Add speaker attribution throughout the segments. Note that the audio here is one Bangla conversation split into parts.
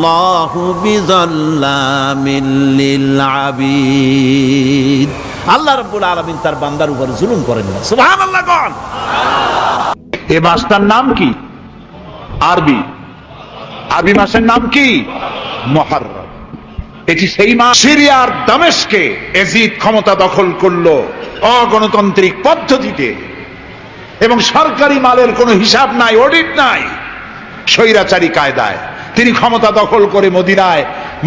Speaker 1: আল্লাহু বিযাল্লামিল লিল আবিদ। আল্লাহ রাব্বুল আলামিন তার বান্দার উপর জুলুম করেন না। সুবহানাল্লাহ কোন।
Speaker 2: এই মাসটার নাম কি? আরবি মাসের নাম কি? মুহররম। এটি সেই মাস। সিরিয়ার দামেস্কে ইয়াজিদ ক্ষমতা দখল করলো অগণতান্ত্রিক পদ্ধতিতে, এবং সরকারি মালের কোনো হিসাব নাই, অডিট নাই, স্বৈরাচারী কায়দায় তিনি ক্ষমতা দখল করে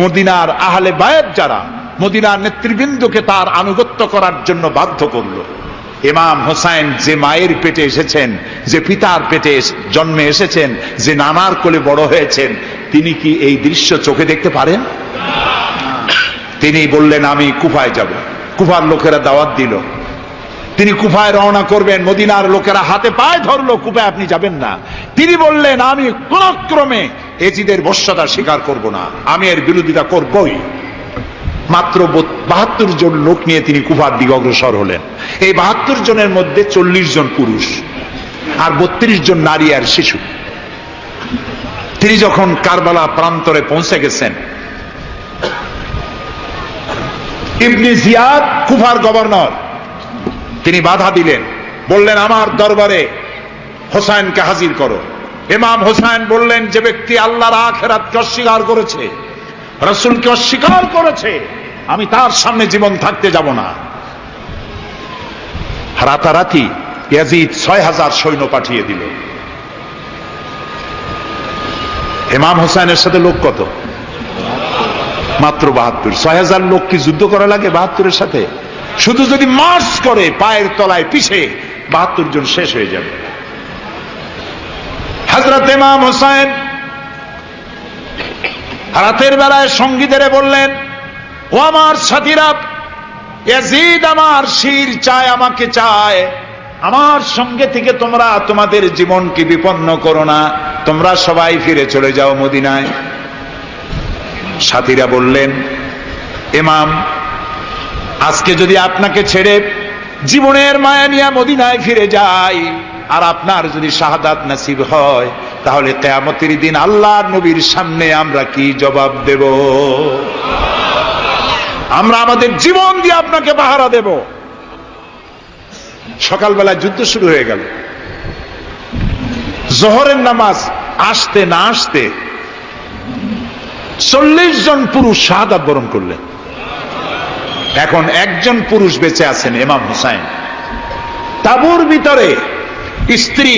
Speaker 2: মদিনার আহলে বায়াত যারা মদিনার নেতৃবৃন্দকে তার আনুগত্য করার জন্য বাধ্য করলো। ইমাম হোসাইন যে মায়ের পেটে এসেছেন, যে পিতার পেটে জন্মে এসেছেন, যে নানার কোলে বড় হয়েছেন, তিনি কি এই দৃশ্য চোখে দেখতে পারেন? তিনি বললেন আমি কুফায় যাব। কুফার লোকেরা দাওয়াত দিল, তিনি কুফায় রওনা করবেন। মদিনার লোকেরা হাতে পায়ে ধরলো, কুফায় আপনি যাবেন না। তিনি বললেন আমি কোন ক্রমে ইয়াজিদের বশ্যতা স্বীকার করব না, আমি এর বিরোধিতা করবই। মাত্র 72 জন লোক নিয়ে তিনি কুফার দিকে অগ্রসর হলেন। এই 72 জনের মধ্যে 40 জন পুরুষ আর 32 জন নারী আর শিশু। তিনি যখন কারবালা প্রান্তরে পৌঁছে গেছেন, ইবনে জিয়াদ কুফার গভর্নর, তিনি বাধা দিলেন, বললেন আমার দরবারে হোসাইনকে হাজির করো। ইমাম হোসাইন বললেন যে ব্যক্তি আল্লাহর আখিরাতকে অস্বীকার করেছে, রাসূলকে অস্বীকার করেছে, আমি তার সামনে জীবন থাকতে যাব না। রাতারাতি ইয়াজিদ 6000 সৈন্য পাঠিয়ে দিল। ইমাম হোসাইনের সাথে লোক কত? মাত্র 72। 6000 লোক কি যুদ্ধ করা লাগে 72-এর সাথে? শুধু যদি মার্চ করে পায়ের তলায় পিছে 72 জন শেষ হয়ে যাবে। হযরত ইমাম হোসাইন রাতের বেলায় সঙ্গীদের বললেন, ও আমার সাথীরা, ইয়াজিদ আমার শির চায়, আমাকে চায়, আমার সঙ্গে থেকে তোমরা তোমাদের জীবনকে বিপন্ন করো না, তোমরা সবাই ফিরে চলে যাও মদিনায়। সাথীরা বললেন, ইমাম আজকে যদি আপনাকে ছেড়ে জীবনের মায়া নিয়ে মদিনায় ফিরে যাই, আর আপনার যদি শাহাদাত নসিব হয়, তাহলে কিয়ামতের দিন আল্লাহর নবীর সামনে আমরা কি জবাব দেব? আমরা আমাদের জীবন দিয়ে আপনাকে পাহারা দেব। সকালবেলা যুদ্ধ শুরু হয়ে গেল। জোহরের নামাজ আসতে না আসতে 40 জন পুরুষ শাহাদাত বরণ করলেন। এখন একজন পুরুষ বেঁচে আছেন, ইমাম হোসাইন। তাঁবুর ভিতরে স্ত্রী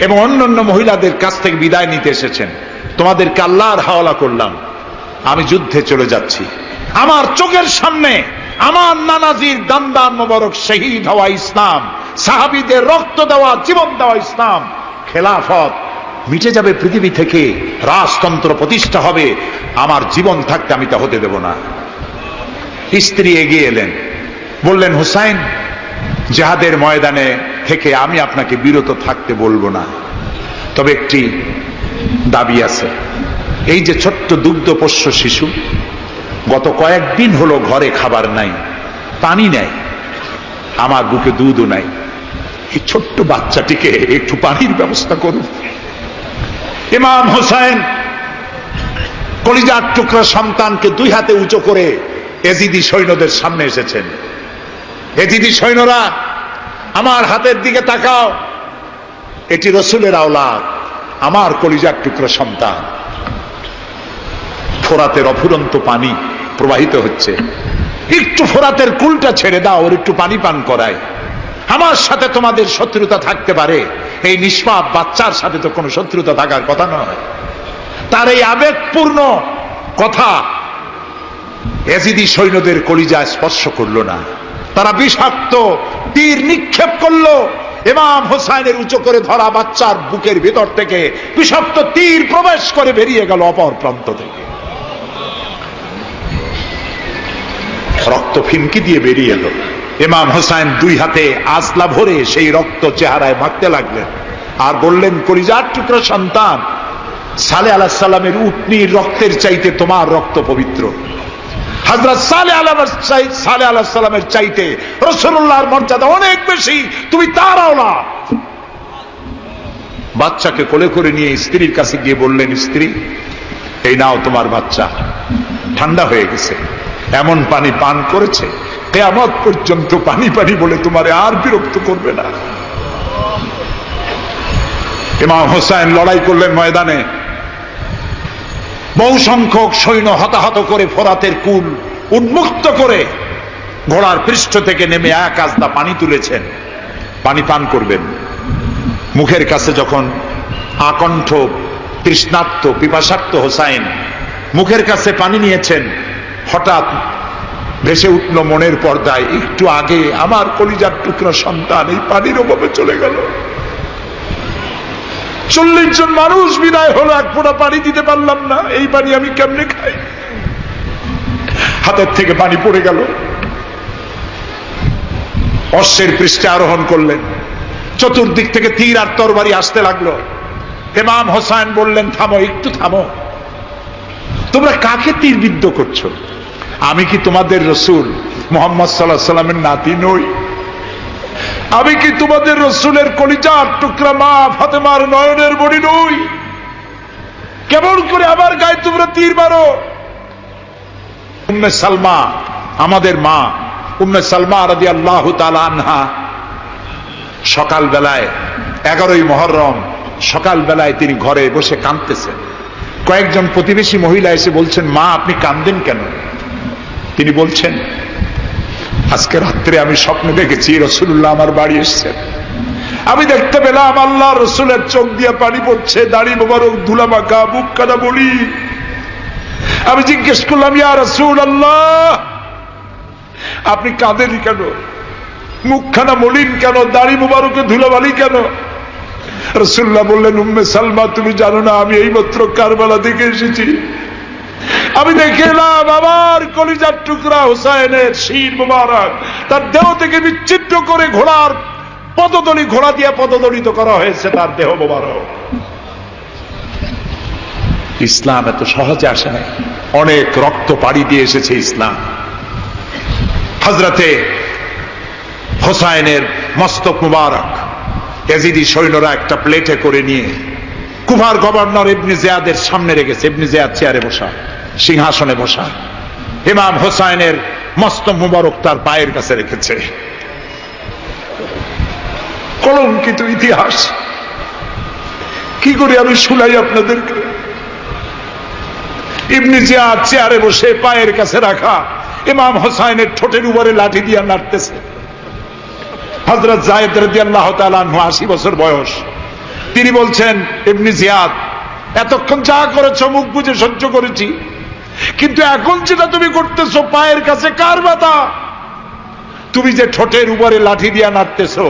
Speaker 2: এবং অন্যান্য মহিলাদের কাছ থেকে বিদায় নিতে এসেছেন। তোমাদেরকে আল্লাহর হাওয়ালা করলাম, আমি যুদ্ধে চলে যাচ্ছি। আমার চোখের সামনে আমার নানাজির দান্দান মোবারক শহীদ হওয়া ইসলাম, সাহাবীদের রক্ত দেওয়া, জীবন দেওয়া ইসলাম, খেলাফত মিটে যাবে পৃথিবী থেকে, রাজতন্ত্র প্রতিষ্ঠা হবে, আমার জীবন থাকতে আমি তা হতে দেব না। স্ত্রী এগিয়ে এলেন, বললেন, হুসাইন, জিহাদের ময়দানে থেকে আমি আপনাকে বিরত থাকতে বলবো না, তবে একটি দাবি আছে। এই যে ছোট্ট দুগ্ধপোষ্য শিশু, গত কয়েকদিন হলো ঘরে খাবার নাই, পানি নাই, আমার বুকে দুধও নাই, এই ছোট্ট বাচ্চাটিকে একটু পানির ব্যবস্থা করুন। ইমাম হোসাইন কলিজার টুকরা সন্তানকে দুই হাতে উঁচু করে এজিদি সৈন্যদের সামনে এসেছেন। এজিদি সৈন্যরা, আমার হাতের দিকে তাকাও, এটি রসুলের আওলাদ, আমার কলিজার টুকরা সন্তান। ফোরাতের অফুরন্ত পানি প্রবাহিত হচ্ছে, একটু ফোরাতের কুলটা ছেড়ে দাও, ওর একটু পানি পান করায়। আমার সাথে তোমাদের শত্রুতা থাকতে পারে, এই নিষ্পাপ বাচ্চার সাথে তো কোনো শত্রুতা থাকার কথা নয়। তার এই আবেগপূর্ণ কথা এজিদি সৈন্যদের কলিজায় স্পর্শ করলো না। তারা বিষাক্ত তীর নিক্ষেপ করলো। ইমাম হোসাইনের উঁচু করে ধরা বাচ্চার বুকের ভিতর থেকে বিষাক্ত তীর প্রবেশ করে বেরিয়ে গেল অপর প্রান্ত থেকে, রক্ত ফিনকি দিয়ে বেরিয়ে এলো। ইমাম হোসাইন দুই হাতে আজলা ভরে সেই রক্ত চেহারায় মাখতে লাগলেন আর বললেন, কলিজার টুকরা সন্তান, সালেহ আলাইহিস সালামের উটনির রক্তের চাইতে তোমার রক্ত পবিত্র। হযরত সালেহ আলাইহিস সালামের চাইতে রাসূলুল্লাহর মর্যাদা অনেক বেশি, তুমি তার আওলাদ। বাচ্চাকে কোলে করে নিয়ে স্ত্রীর কাছে গিয়ে বললেন, স্ত্রী, এই নাও তোমার বাচ্চা, ঠান্ডা হয়ে গেছে। এমন পানি পান করেছে কিয়ামত পর্যন্ত পানি পানি বলে তোমারে আর বিরক্ত করবে না। ইমাম হোসেন লড়াই করলেন ময়দানে, বহু সংখ্যক সৈন্য হতাহত করে ফোরাতের কুল উন্মুক্ত করে ঘোড়ার পৃষ্ঠ থেকে নেমে এক আজদা পানি তুলেছেন, পানি পান করবেন। মুখের কাছে যখন আকণ্ঠ তৃষ্ণার্ত পিপাসার্ত হোসাইন মুখের কাছে পানি নিয়েছেন, হঠাৎ ভেসে উঠল মনের পর্দায়, একটু আগে আমার কলিজার টুকরা সন্তান এই পানির অভাবে চলে গেল। 40 জন মানুষ বিদায় হলো, এক ফোঁটা পানি দিতে পারলাম না, এই পানি আমি কেমনে খাই? হাতের থেকে পানি পড়ে গেল। অশ্বের পৃষ্ঠে আরোহণ করলেন, চতুর্দিক থেকে তীর আর তরবারি আসতে লাগলো। ইমাম হোসেন বললেন, থামো, একটু থামো, তোমরা কাকে তীরবিদ্ধ করছো? আমি কি তোমাদের রসুল মুহাম্মদ সাল্লাল্লাহু আলাইহি সাল্লামের নাতি নই? আমি কি তোমাদের রসুলের কলিজার টুকরা মা ফাতেমার নয়নের মণি নই? কেমন করে আমার গায়ে তোমরা তীর মারো? উম্মে সালমা, আমাদের মা উম্মে সালমা রাদিয়াল্লাহু তাআলা আনহা, সকাল বেলায় 11ই মুহররম সকাল বেলায় তিনি ঘরে বসে কাঁদতেছেন। কয়েকজন প্রতিবেশী মহিলা এসে বলছেন, মা আপনি কাঁদেন কেন? তিনি বলছেন, আজকে রাত্রে আমি স্বপ্নে দেখেছি রাসূলুল্লাহ আমার বাড়ি এসেছেন। আমি দেখতে পেলাম আল্লাহ রসুলের চোখ দিয়ে পানি পড়ছে, দাড়ি মোবারক ধুলা মাখা, বুক কাটা বলি। আমি জিজ্ঞেস করলাম, ইয়া রাসূলুল্লাহ আপনি কাঁদেন কেন? মুখখানা মলিন কেন? দাড়ি মোবারকে ধুলাবালি কেন? রাসূলুল্লাহ বললেন, উম্মে সালমা তুমি জানো না আমি এইমাত্র কারবালা থেকে এসেছি। আমি দেখে এলাম আমার কলিজার টুকরা হোসাইনের শির মোবারক তার দেহ থেকে বিচ্ছিন্ন করে ঘোড়ার পদদলি, ঘোড়া দিয়ে পদদলিত করা হয়েছে তার দেহ মোবারক। ইসলাম এত সহজে আসে না, অনেক রক্ত পাড়ি দিয়ে এসেছে ইসলাম। হযরতে হোসাইনের মস্তক মুবারক ইয়াজিদি সৈন্যরা একটা প্লেটে করে নিয়ে কুফার গভর্নর ইবনে জিয়াদের সামনে রেখেছে। ইবনে জিয়াদ চেয়ারে বসা, সিংহাসনে বসা, ইমাম হোসাইনের মস্তক মুবারক তার পায়ের কাছে রেখেছে। কলঙ্কিত ইতিহাস, কি করে আমি শুনাই আপনাদেরকে? ইবনে জিয়াদ চেয়ারে বসে পায়ের কাছে রাখা ইমাম হোসাইনের ঠোঁটের উপরে লাঠি দিয়ে নাড়তেছে। হযরত যায়েদ রাদিয়াল্লাহু তাআলা আনহু 80 বছর বয়স, তিনি বলছেন, ইবনে জিয়াদ এতক্ষণ যা করেছো মুখ বুজে সহ্য করেছি, কিন্তু এখন যেটা তুমি করতেছো পায়ের কাছে কার ব্যথা? তুমি যে ঠোঁটের উপরে লাঠি দিয়া নাড়তেছো,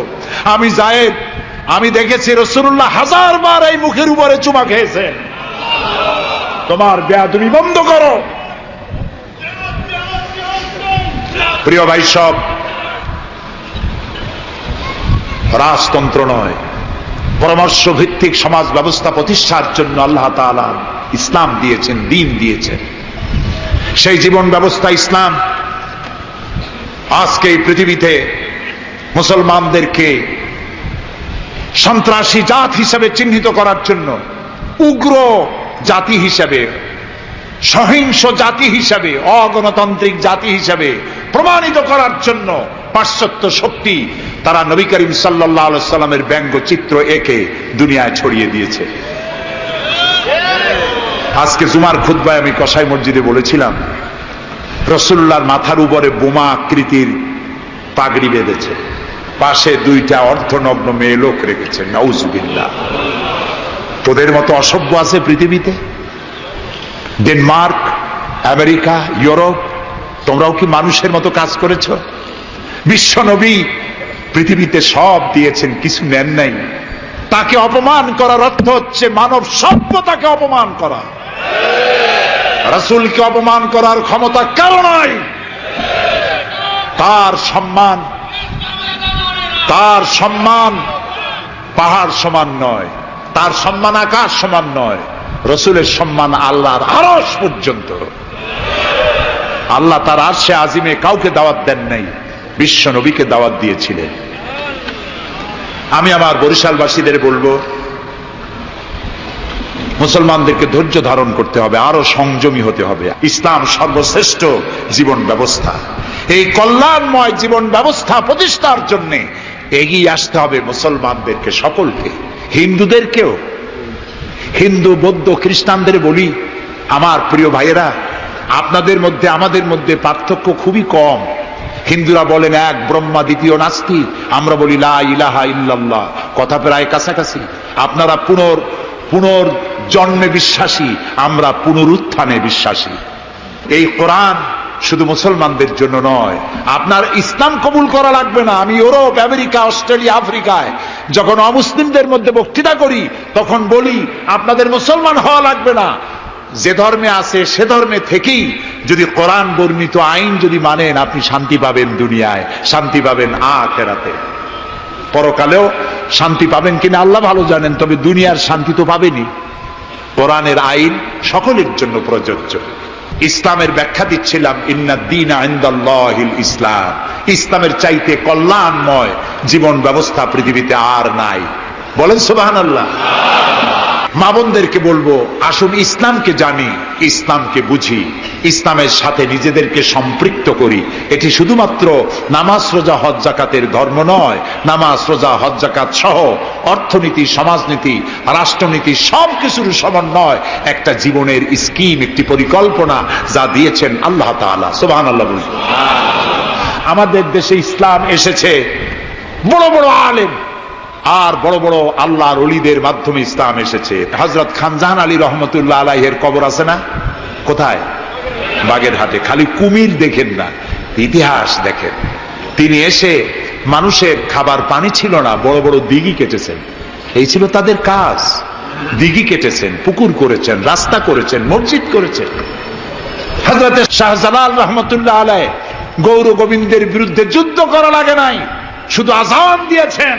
Speaker 2: আমি যায়েদ আমি দেখেছি রাসূলুল্লাহ 1000 বার এই মুখের উপরে চুমা খেয়েছেন। তোমার বেয়াদবি বন্ধ করো। প্রিয় ভাই সব, রাজতন্ত্র নয়, পরামর্শ ভিত্তিক সমাজ ব্যবস্থা প্রতিষ্ঠার জন্য আল্লাহ তাআলা ইসলাম দিয়েছেন, দ্বীন দিয়েছেন। সেই জীবন ব্যবস্থা ইসলাম আজকে এই পৃথিবীতে মুসলমানদেরকে সন্ত্রাসী জাত হিসেবে চিহ্নিত করার জন্য, উগ্র জাতি হিসেবে, সহিংস জাতি হিসেবে, অগণতান্ত্রিক জাতি হিসেবে প্রমাণিত করার জন্য পাশ্চাত্য শক্তি তারা নবী করিম সাল্লাল্লাহু আলাইহি সাল্লামের ব্যঙ্গচিত্র এঁকে দুনিয়ায় ছড়িয়ে দিয়েছে। আজকে জুমার খুতবায় আমি কসাই মসজিদে বলেছিলাম, রাসূলুল্লাহর মাথার উপরে বোমা আকৃতির পাগড়ি বেঁধেছে, পাশে 2টা অর্ধনগ্ন মেয়ে লোক রেখেছে। নাউজুবিল্লাহ। তোদের মতো অসভ্য আছে পৃথিবীতে? ডেনমার্ক, আমেরিকা, ইউরোপ, তোমরাও কি মানুষের মতো কাজ করেছ? বিশ্ব নবী পৃথিবীতে সব দিয়েছেন, কিছু নেন নাই। তাকে অপমান করার অর্থ হচ্ছে মানব সভ্যতাকে অপমান করা। রাসূলকে অপমান করার ক্ষমতা কারো নাই। তার সম্মান পাহাড় সমান নয়, তার সম্মান আকাশ সমান নয়। রাসূলের সম্মান আল্লাহর আরশ পর্যন্ত। আল্লাহ তার আরশে আজিমে কাউকে দাওয়াত দেন নাই, বিশ্ব নবীকে দাওয়াত দিয়েছিলেন। আমি আমার বরিশালবাসীদের বলবো, মুসলমানদেরকে ধৈর্য ধারণ করতে হবে, আরো সংযমী হতে হবে। ইসলাম সর্বশ্রেষ্ঠ জীবন ব্যবস্থা। এই কল্যাণময় জীবন ব্যবস্থা প্রতিষ্ঠার জন্য এগিয়ে আসতে হবে মুসলমানদেরকে, সকলকে, হিন্দুদেরকেও। হিন্দু, বৌদ্ধ, খ্রিস্টানদের বলি, আমার প্রিয় ভাইয়েরা, আপনাদের মধ্যে আমাদের মধ্যে পার্থক্য খুবই কম। হিন্দুরা বলেন এক ব্রহ্মা, দ্বিতীয় নাস্তি, আমরা বলি লা ইলাহা ইল্লাল্লাহ, কথা প্রায় কাছাকাছি। আপনারা পুনর্জন্মে বিশ্বাসী, আমরা পুনরুত্থানে বিশ্বাসী। এই কোরআন শুধু মুসলমানদের জন্য নয়। আপনার ইসলাম কবুল করা লাগবে না। আমি ইউরোপ, আমেরিকা, অস্ট্রেলিয়া, আফ্রিকায় যখন অমুসলিমদের মধ্যে বক্তৃতা করি তখন বলি আপনাদের মুসলমান হওয়া লাগবে না, যে ধর্মে আছে সে ধর্মে থেকেই যদি কোরআন বর্ণিত আইন যদি মানেন, আপনি শান্তি পাবেন দুনিয়ায়, শান্তি পাবেন আখিরাতে। পরকালেও শান্তি পাবেন কিনা আল্লাহ ভালো জানেন, তবে দুনিয়ার শান্তি তো পাবেনই। কোরআনের আইন সকলের জন্য প্রযোজ্য। ইসলামের ব্যাখ্যা দিচ্ছিলাম, ইন্নাদ-দীনা ইনদাল্লাহিল ইসলাম। ইসলামের চাইতে কল্যাণময় জীবন ব্যবস্থা পৃথিবীতে আর নাই। বলেন সুবহানাল্লাহ। মা বোনদেরকে বলবো, আসুন ইসলামকে জানি, ইসলামকে বুঝি, ইসলামের সাথে নিজেদেরকে সম্পৃক্ত করি। এটি শুধুমাত্র নামাজ, রোজা, হজ, যাকাতের ধর্ম নয়। নামাজ, রোজা, হজ, যাকাত সহ অর্থনীতি, সমাজনীতি, রাষ্ট্রনীতি সবকিছুর সমন্বয় একটা জীবনের স্কিম, একটি পরিকল্পনা যা দিয়েছেন আল্লাহ তাআলা। সুবহানাল্লাহ বলুন। আমাদের দেশে ইসলাম এসেছে বড় বড় আলেম আর বড় বড় আল্লাহর ওলিদের মাধ্যমে ইসলাম এসেছে। হযরত খানজাহান আলী রহমতুল্লাহ আলাইহির কবর আছে না? কোথায়? বাগেরহাটে। খালি কুমির দেখেন না, ইতিহাস দেখেন। তিনি এসে, মানুষের খাবার পানি ছিল না, বড় বড় দিঘি কেটেছেন। এই ছিল তাদের কাজ। দিঘি কেটেছেন, পুকুর করেছেন, রাস্তা করেছেন, মসজিদ করেছেন। হযরত শাহজালাল রহমতুল্লাহ আলাইহি গৌর গোবিন্দের বিরুদ্ধে যুদ্ধ করা লাগে নাই, শুধু আযান দিয়েছেন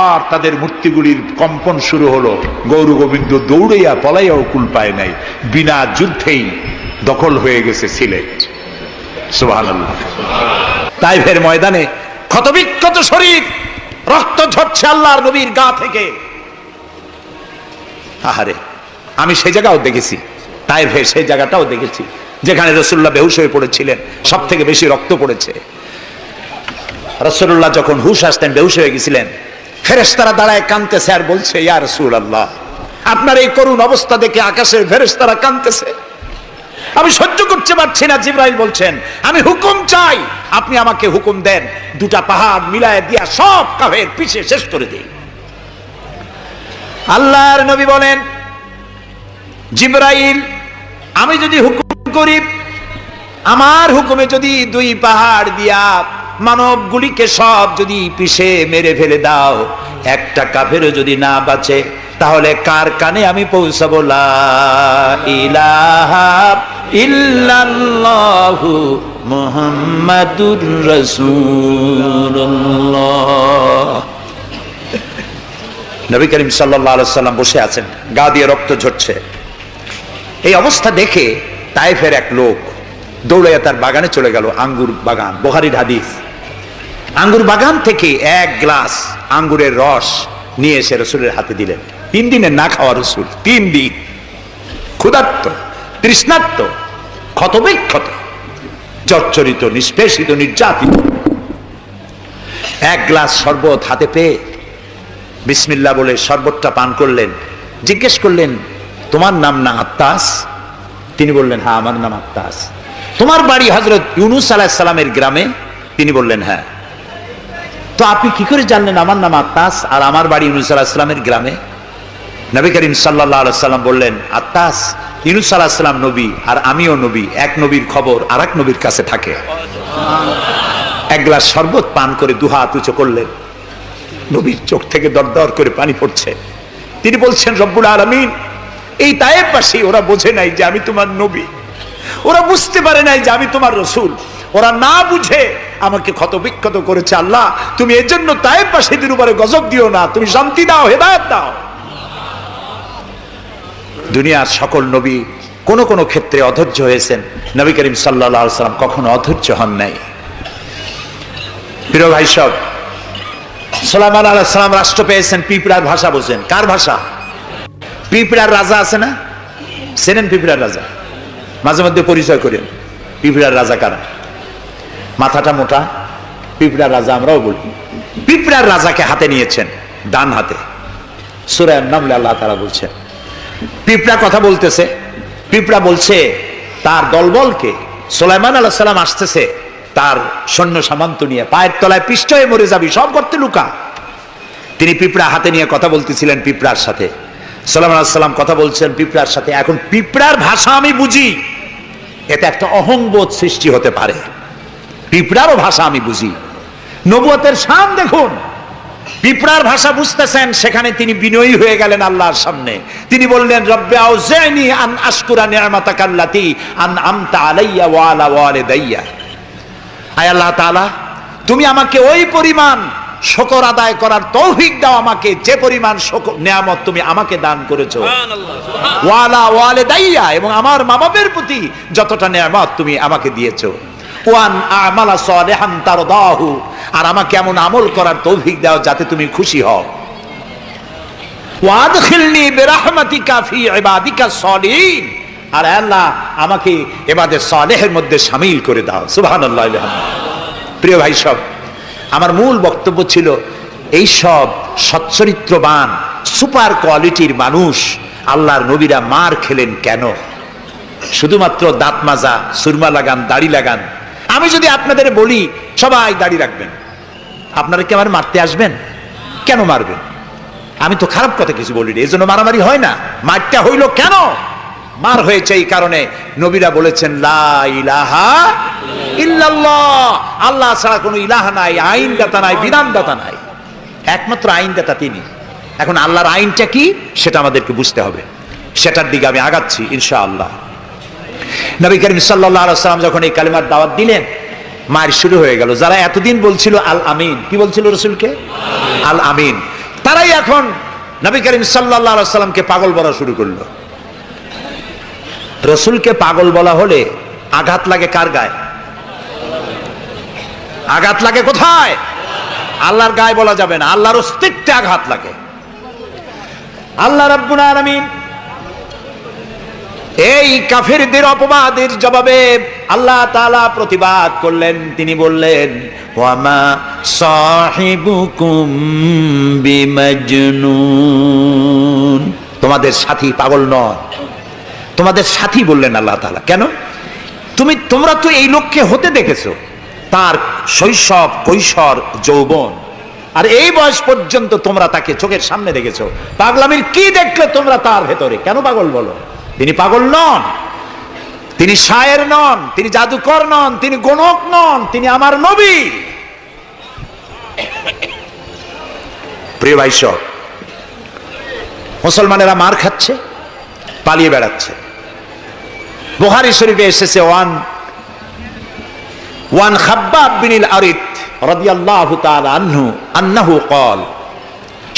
Speaker 2: আর তাদের মূর্তিগুলির কম্পন শুরু হলো। গৌর গোবিন্দ দৌড়াইয়া পলাইয়াও কুল পায় নাই, বিনা যুদ্ধেই দখল হয়ে গেছে সিলেট। সুবহানাল্লাহ। তাইফের ময়দানে ক্ষতবিক্ষত শরীর, রক্ত ঝরছে আল্লাহর নবীর গা থেকে। আহারে, আমি সেই জায়গাও দেখেছি, তাইফের সেই জায়গাটাও দেখেছি যেখানে রাসূলুল্লাহ বেহুশ হয়ে পড়েছিলেন, সব থেকে বেশি রক্ত পড়েছে। রাসূলুল্লাহ যখন হুশ আসতেন, বেহুশ হয়ে গেছিলেন, ফেরেশতারা দাঁড়ায় কাঁদতেছে আর বলছে, ইয়া রাসূলুল্লাহ, আপনার এই করুণ অবস্থা দেখে আকাশের ফেরেশতারা কাঁদতেছে, আমি সহ্য করতে পারছি না। জিবরাইল বলছেন, আমি হুকুম চাই, আপনি আমাকে হুকুম দেন, দুটা পাহাড় মিলায় দিয়া সব কাফের পিছে শেষ করে দেই। আল্লাহর নবী বলেন, জিবরাইল, আমি যদি হুকুম করি, আমার হুকুমে যদি দুই পাহাড় দিয়া মানবগুলিকে সব যদি পিছে মেরে ফেলে দাও, একটা কাফেরও যদি না বাঁচে, তাহলে কার কানে আমি পৌঁছাবো লা ইলাহা ইল্লাল্লাহু মুহাম্মাদুর রাসূলুল্লাহ। নবী করিম সাল্লাল্লাহু আলাইহি ওয়াসাল্লাম বসে আছেন, গা দিয়ে রক্ত ঝরছে। এই অবস্থা দেখে তায়েফের এক লোক দৌড়াইয়া তার বাগানে চলে গেল, আঙ্গুর বাগান, বুখারীর হাদিস। আঙ্গুর বাগান থেকে এক গ্লাস আঙ্গুরের রস নিয়ে এসে রাসূলের হাতে দিলেন। 3 দিনের না খাওয়া রাসূল, 3 দিন ক্ষুধার্ত, তৃষ্ণার্ত, ক্ষতবিক্ষত, জর্জরিত, নিষ্পেষিত, নির্যাতিত। এক গ্লাস শরবত হাতে পেয়ে বিসমিল্লাহ বলে শরবতটা পান করলেন। জিজ্ঞেস করলেন, তোমার নাম না আত্তাস? তিনি বললেন, হ্যাঁ, আমার নাম আত্তাস। তোমার বাড়ি হযরত ইউনূস আলাইহিস সালামের গ্রামে? তিনি বললেন, হ্যাঁ। তো আপনি কি করে জানলেন আমার নাম আত্তাস আর আমার বাড়ি ইউনূস আলাইহিস সালামের গ্রামে? নবী করিম সাল্লাল্লাহু আলাইহি সাল্লাম বললেন, আত্তাস, ইউনূস আলাইহিস সালাম নবী আর আমিও নবী, এক নবীর খবর আরেক নবীর কাছে থাকে। এক গ্লাস শরবত পান করে দুহাত উঁচু করলেন। নবীর চোখ থেকে দরদর করে পানি পড়ছে। তিনি বলছেন, রব্বুল আলামিন, এই তায়েফবাসী ওরা বোঝে নাই যে আমি তোমার নবী, ওরা বুঝতে পারে নাই যে আমি তোমার রাসূল, ওরা না বুঝে আমাকে ক্ষতবিক্ষত করেছে। আল্লাহ, তুমি এর জন্য তায়েফবাসীদের উপরে গজব দিও না, তুমি শান্তি দাও, হেদায়েত দাও। দুনিয়ার সকল নবী কোন কোন ক্ষেত্রে অধৈর্য হয়েছেন, নবী করিম সাল্লাল্লাহু আলাইহি ওয়াসাল্লাম কখনো অধৈর্য হন নাই। প্রিয় ভাই সব, সুলাইমান আলাইহিস সালাম রাষ্ট্র পেয়েছেন, পিঁপড়ার ভাষা বোঝেন। কার ভাষা? পিঁপড়ার রাজা আছে না, চেনেন পিঁপড়ার রাজা? মাঝে মধ্যে পরিচয় করেন পিঁপড়ার রাজা কারা। মাথাটা মোটা, পিঁপড়ার রাজা আমরাও বলি। পিঁপড়ার রাজাকে হাতে নিয়েছেন, ডান হাতে। সূরা আন-নামলে আল্লাহ তাআলা বলছেন, পিঁপড়া কথা বলতেছে। পিঁপড়া বলছে তার দলবলকে, সুলাইমান আলাইহিস সালাম আসতেছে তার সৈন্য সামন্ত নিয়ে, পায়ের তলায় পিষ্ট হয়ে মরে যাবি, সব গর্তে লুকা। তিনি পিঁপড়া হাতে নিয়ে কথা বলতেছিলেন পিঁপড়ার সাথে। সুলাইমান আলাইহিস সালাম কথা বলছেন পিঁপড়ার সাথে। এখন পিঁপড়ার ভাষা আমি বুঝি, এতে একটা অহংবোধ সৃষ্টি হতে পারে। পিঁপড়ারও ভাষা আমি বুঝি। নবুয়তের শান দেখুন, পিঁপড়ার ভাষা বুঝতেছেন, সেখানে তিনি বিনয়ী হয়ে গেলেন আল্লাহর সামনে। তিনি বললেন, রব্বি আউজি'নি আন আশকুরা নি'মাতাকা আল্লাতী আন'আমতা আলাইয়া ওয়া আলা ওয়ালিদাইয়া। আয় আল্লাহ তাআলা, তুমি আমাকে ওই পরিমাণ শুকর আদায় করার তৌফিক দাও আমাকে, যে পরিমাণ নিয়ামত তুমি আমাকে দান করেছো। ওয়া আলা ওয়ালিদাইয়া, এবং আমার মা বাবার প্রতি যতটা নিয়ামত তুমি আমাকে দিয়েছো। ওয়ান আমালা সালিহান তারদাহু, আর আমাকে এমন আমল করার তৌফিক দাও যাতে তুমি খুশি হও। ওয়াদখিলনি বিরাহমাতিকা ফি ইবাদিকা সালিহিন, আর আল্লাহ আমাকে ইবাদে সালেহের মধ্যে শামিল করে দাও। সুবহানাল্লাহ। প্রিয় ভাই সব, আমার মূল বক্তব্য ছিল এই সব সচ্চরিত্রবান সুপার কোয়ালিটির মানুষ আল্লাহর নবীরা মার খেলেন কেন? শুধুমাত্র দাঁত মাজা, সুরমা লাগান, দাড়ি লাগান। আমি যদি আপনাদের বলি সবাই দাড়ি রাখবেন, আপনারা কি আমার মারতে আসবেন? কেন মারবেন? আমি তো খারাপ কথা কিছু বলি, এই জন্য মারামারি হয় না। মারটা হইল কেন? মার হয়েছে এই কারণে নবীরা বলেছেন লা ইলাহা ইল্লাল্লাহ, আল্লাহ ছাড়া কোনো ইলাহা নাই, আইনদাতা নাই, বিধানদাতা নাই, একমাত্র আইনদাতা তিনি। এখন আল্লাহর আইনটা কি সেটা আমাদেরকে বুঝতে হবে, সেটার দিকে আমি আগাচ্ছি ইনশাআল্লাহ। নবী করিম সাল্লাল্লাহু আলাইহি ওয়াসাল্লাম যখন এই কালিমার দাওয়াত দিলেন, মার শুরু হয়ে গেল। যারা এতদিন বলছিল আল আমিন, কি বলছিল রাসূলকে? আল আমিন, তারাই এখন নবী করিম সাল্লাল্লাহু আলাইহি ওয়াসাল্লামকে পাগল বলা শুরু করলো। রাসূলকে পাগল বলা হলে আঘাত লাগে কার গায়ে? আঘাত লাগে কোথায়? আল্লাহর গায়ে বলা যাবে না, আল্লাহর অস্তিত্বে আঘাত লাগে। আল্লাহ রাব্বুল আলামিন এই কাফেরদের অপবাদের জবাবে আল্লাহ তাআলা প্রতিবাদ করলেন। তিনি বললেন, ওয়ামা সাহিবুকুম বিমাজনুন, তোমাদের সাথী পাগল নয়। তোমাদের সাথী বললেন আল্লাহ তাআলা। কেন? তোমরা তো এই লোককে হতে দেখেছো, তার শৈশব, কৈশোর, যৌবন, আর এই বয়স পর্যন্ত তোমরা তাকে চোখের সামনে দেখেছো। পাগলামির কি দেখলে তোমরা তার ভেতরে? কেন পাগল বলো? তিনি পাগল নন, তিনি শায়ের নন, তিনি জাদুকর নন, তিনি গণক নন, তিনি আমার নবী। প্রিয় ভাই সব, মুসলমানেরা মার খাচ্ছে, পালিয়ে বেড়াচ্ছে। বুখারী শরীফে এসেছে ওয়ান খাব্বাব বিন আরিত রাদিয়াল্লাহু তাআলা আনহু আন্নাহু قال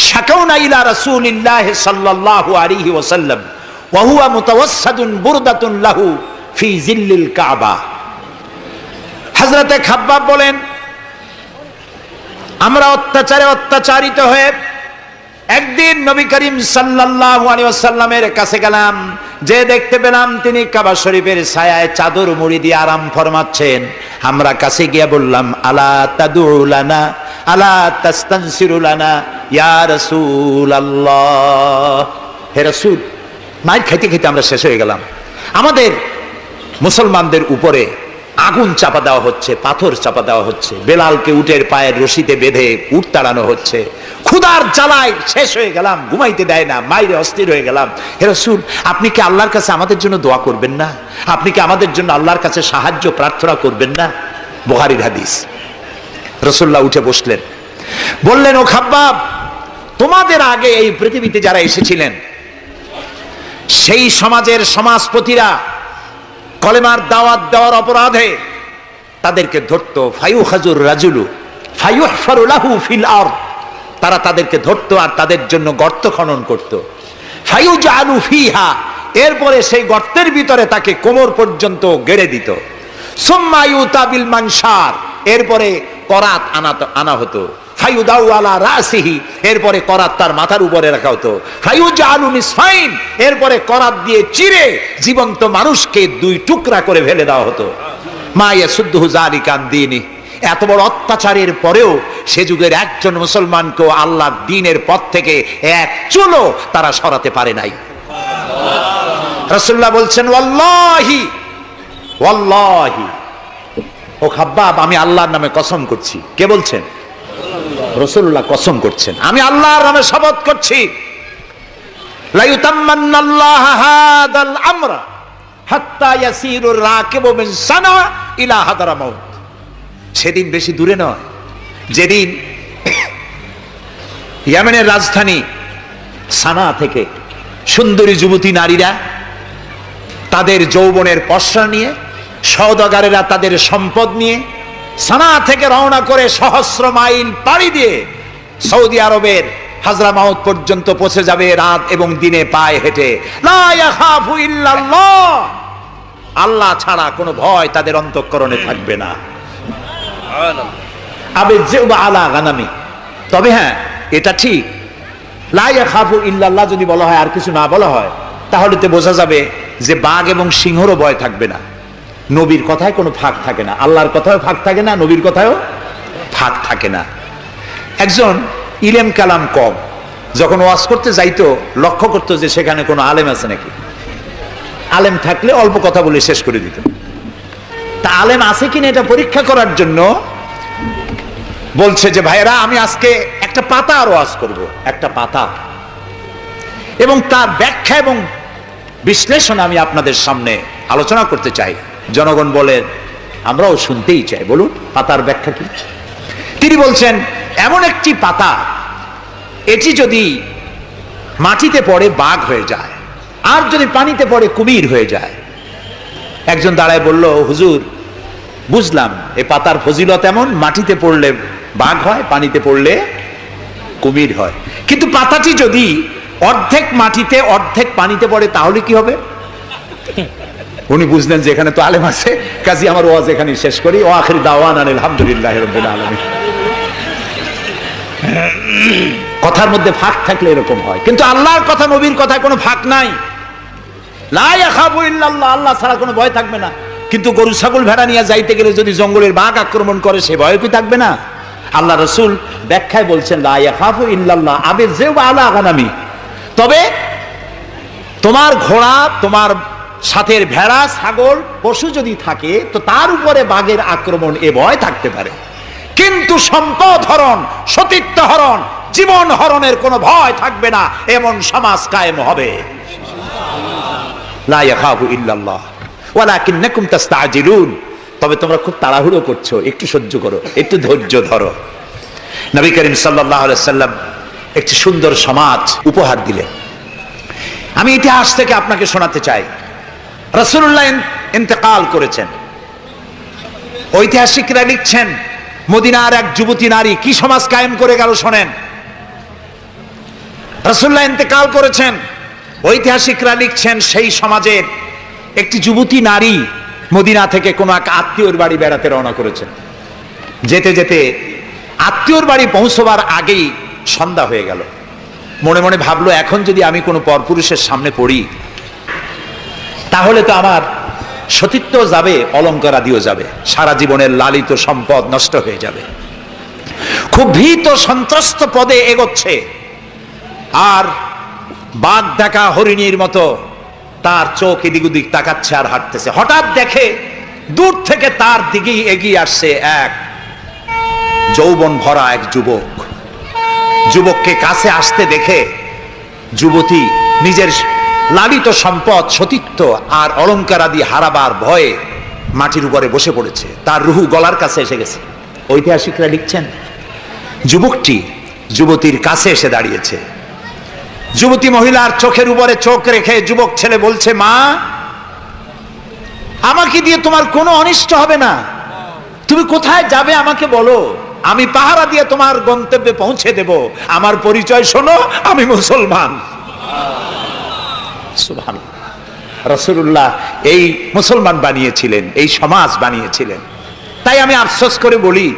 Speaker 2: শাকাউনা ইলা রাসূলিল্লাহ সাল্লাল্লাহু আলাইহি ওয়াসাল্লাম ওয়া হুয়া মুতাওয়াসসাদুন বুরদাতুন লাহু ফি জিল্লিল কাবা। হযরতে খাব্বাব বলেন, আমরা অত্যাচারিত হয়ে একদিন নবী করিম সাল্লাল্লাহু আলাইহি ওয়াসাল্লামের কাছে গেলাম, যে দেখতে পেলাম তিনি কাবা শরীফের ছায়ায় চাদর মুড়ি দিয়ে আরাম ফরমাচ্ছেন। আমরা কাছে গিয়ে বললাম, আলা তাদউ লানা আলা তাস্তানসিরু লানা ইয়া রাসূলুল্লাহ, হে রাসূল। মাইর খাইতে খাইতে আমরা শেষ হয়ে গেলাম। আমাদের মুসলমানদের উপরে আগুন চাপা দেওয়া হচ্ছে, পাথর চাপা দেওয়া হচ্ছে, বেলালকে উটের পায়ের রশিতে বেঁধে উট তাড়ানো হচ্ছে। ক্ষুধার জ্বালায় শেষ হয়ে গেলাম, ঘুমাইতে দেয় না, মাইরে অস্থির হয়ে গেলাম। হে রাসূল, আপনি কি আল্লাহর কাছে আমাদের জন্য দোয়া করবেন না? আপনি কি আমাদের জন্য আল্লাহর কাছে সাহায্য প্রার্থনা করবেন না? বুখারীর হাদিস। রাসূলুল্লাহ উঠে বসলেন, বললেন, ও খাব্বাব, তোমাদের আগে এই পৃথিবীতে যারা এসেছিলেন সেই সমাজের সমাজপতিরা কলেমার দাওয়াত দেওয়ার অপরাধে তাদেরকে ধরতো। ফায়ুখাজুর রাজুলু ফায়ুহফারু লাহু ফিল আরদ, তারা তাদেরকে ধরতো আর তাদের জন্য গর্ত খনন করত। ফায়ুজালু ফিহা, এরপরে সেই গর্তের ভিতরে তাকে কোমর পর্যন্ত গেড়ে দিত। সুম্মা ইউতা বিল মানশার, এরপরে করাত আনা হতো। ফায়ুদাউ আলা রাসিহি, এরপরে করাত তার মাথার উপরে রাখা হতো। ফায়ুজালু নিসফাইন, এরপরে করাত দিয়ে চিরে জীবন্ত মানুষকে দুই টুকরা করে ফেলে দেওয়া হতো। মা ইয়াসুদ্দুহু যালিকা আন দীনি, এত বড় অত্যাচারের পরেও সে যুগের একজন মুসলমানকেও আল্লাহর দ্বীনের পথ থেকে এক চুলও তারা সরাতে পারে নাই। রাসূলুল্লাহ বলছেন ওয়াল্লাহি ওয়াল্লাহি, ও খাব্বাব আমি আল্লাহর নামে কসম করছি। কে বলছেন? রাসূলুল্লাহ কসম করছেন, আমি আল্লাহর নামে শপথ করছি, লা ইউতাম্মান্নাল্লাহু হাদাল আমরা হাত্তা ইয়াসিরুর রাকিবু মিন সানা ইলা হাদরামাউত। সেদিন বেশি দূরে নয়, যেদিন ইয়েমেনের রাজধানী সানা থেকে সুন্দরী যুবতী নারীরা তাদের যৌবনের পসরা নিয়ে, সওদাগারেরা তাদের সম্পদ নিয়ে সানা থেকে রওনা করে সহস্র মাইল পাড়ি দিয়ে সৌদি আরবের হাজরামাউত পর্যন্ত পৌঁছে যাবে রাত এবং দিনে পায়ে হেঁটে। লা ইয়াখাফু ইল্লাল্লাহ, আল্লাহ ছাড়া কোনো ভয় তাদের অন্তঃকরণে থাকবে না। আবিযুবা আলা গানামি, তবে হ্যাঁ এটা ঠিক, লা ইয়াখাফু ইল্লাল্লাহ যদি বলা হয় আর কিছু না বলা হয়, তাহলে তো বোঝা যাবে যে বাঘ এবং সিংহরও ভয় থাকবে না। নবীর কথায় কোনো ফাঁক থাকে না, আল্লাহর কথাও ফাঁক থাকে না, নবীর কথায়ও ফাঁক থাকে না। একজন ইলেম কালাম কম যখন ওয়াজ করতে যাইতো, লক্ষ্য করতো যে সেখানে কোনো আলেম আছে নাকি। আলেম থাকলে অল্প কথা বলে শেষ করে দিত। তা আলেম আছে কিনা এটা পরীক্ষা করার জন্য বলছে যে ভাইরা আমি আজকে একটা পাতা আর ওয়াজ করব, একটা পাতা, এবং তার ব্যাখ্যা এবং বিশ্লেষণ আমি আপনাদের সামনে আলোচনা করতে চাই। জনগণ বলেন আমরাও শুনতেই চাই, বলুন পাতার ব্যাখ্যা কি। তিনি বলছেন এমন একটি পাতা, এটি যদি মাটিতে পড়ে বাঘ হয়ে যায়, আর যদি পানিতে পড়ে কুমির হয়ে যায়। একজন দাঁড়ায় বলল, হুজুর বুঝলাম এই পাতার ফজিলত এমন, মাটিতে পড়লে বাঘ হয়, পানিতে পড়লে কুমির হয়, কিন্তু পাতাটি যদি অর্ধেক মাটিতে অর্ধেক পানিতে পড়ে তাহলে কি হবে? উনি বুঝলেন যে এখানে তো আলেম আছে, কাজী আমার ওয়াজ এখানে শেষ করি। ওয়া আখিরু দাওয়ানা আলহামদুলিল্লাহি রাব্বিল আলামিন। কথার মধ্যে ফাঁক থাকলে এরকম হয়, কিন্তু আল্লাহর কথা নবীর কথায় কোনো ফাঁক নাই। লা ইয়াখাফু ইল্লাল্লাহ, আল্লাহ ছাড়া কোনো ভয় থাকবে না। কিন্তু গরু ছাগল ভেড়া নিয়ে যাইতে গেলে যদি জঙ্গলের বাঘ আক্রমণ করে, সে ভয় কি থাকবে না? আল্লাহ রাসূল ব্যাখ্যায় বলছেন লা ইয়াখাফু ইল্লাল্লাহ আবিযুবা আলা গানামি, তবে তোমার ঘোড়া, তোমার সাথের ভেড়া ছাগল পশু যদি থাকে তো তার উপরে বাঘের আক্রমণ এ ভয় থাকতে পারে, কিন্তু সম্পদ হরণ, সতীত্ব হরণ, জীবন হরণের কোনো ভয় থাকবে না, এমন সমাজ কায়েম হবে। লা ইয়াখাফু ইল্লাল্লাহ ওয়ালাকিন্নাকুম তাস্তাজিলুন, তবে তোমরা খুব তাড়াহুড়ো করছো, একটু সহ্য করো, একটু ধৈর্য ধরো। নবী করিম সাল্লাল্লাহু আলাইহি সাল্লাম একটি সুন্দর সমাজ উপহার দিলেন। আমি ইতিহাস থেকে আপনাকে শোনাতে চাই। রাসূলুল্লাহ ইন্তেকাল করেছেন, ঐতিহাসিকরা লিখছেন মদিনার এক যুবতী নারী কি সমাজ কায়েম করে গেল শোনেন। রাসূলুল্লাহ ইন্তেকাল করেছেন, ঐতিহাসিকরা লিখছেন সেই সমাজের একটি যুবতী নারী মদিনা থেকে কোনো এক আত্মীয়র বাড়ি বেড়াতে রওনা করেছেন। যেতে যেতে আত্মীয়র বাড়ি পৌঁছবার আগেই সন্ধ্যা হয়ে গেল। মনে মনে ভাবলো এখন যদি আমি কোনো পরপুরুষের সামনে পড়ি তাহলে তো আমার সতীত্ব যাবে, অলঙ্কার আদিও যাবে, সারা জীবনের লালিত সম্পদ নষ্ট হয়ে যাবে। খুব ভীত সন্ত্রস্ত পদে এগোচ্ছে, আর বাঘ দেখা হরিণীর মতো তার চোখ এদিক ওদিক তাকাচ্ছে আর হাঁটতেছে। হঠাৎ দেখে দূর থেকে তার দিকেই এগিয়ে আসছে এক যৌবন ভরা এক যুবক। যুবককে কাছে আসতে দেখে যুবতী নিজের লালিত সম্পদ, সতীত্ব আর অলঙ্কার আদি হারাবার ভয়ে মাটির উপরে বসে পড়েছে, তার রুহু গলার কাছে এসে গেছে। ঐতিহাসিকরা লিখছেন যুবকটি যুবতীর কাছে এসে দাঁড়িয়েছে। যুবতী মহিলার চোখের উপরে চোখ রেখে যুবক ছেলে বলছে, মা আমাকে দিয়ে তোমার কোনো অনিষ্ট হবে না, তুমি কোথায় যাবে আমাকে বলো, আমি পাহারা দিয়ে তোমার গন্তব্যে পৌঁছে দেব। আমার পরিচয় শোনো, আমি মুসলমান। সুবহানাল্লাহ। রাসূলুল্লাহ এই মুসলমান বানিয়েছিলেন, এই সমাজ বানিয়েছিলেন। তাই আমি আফসোস করে বলি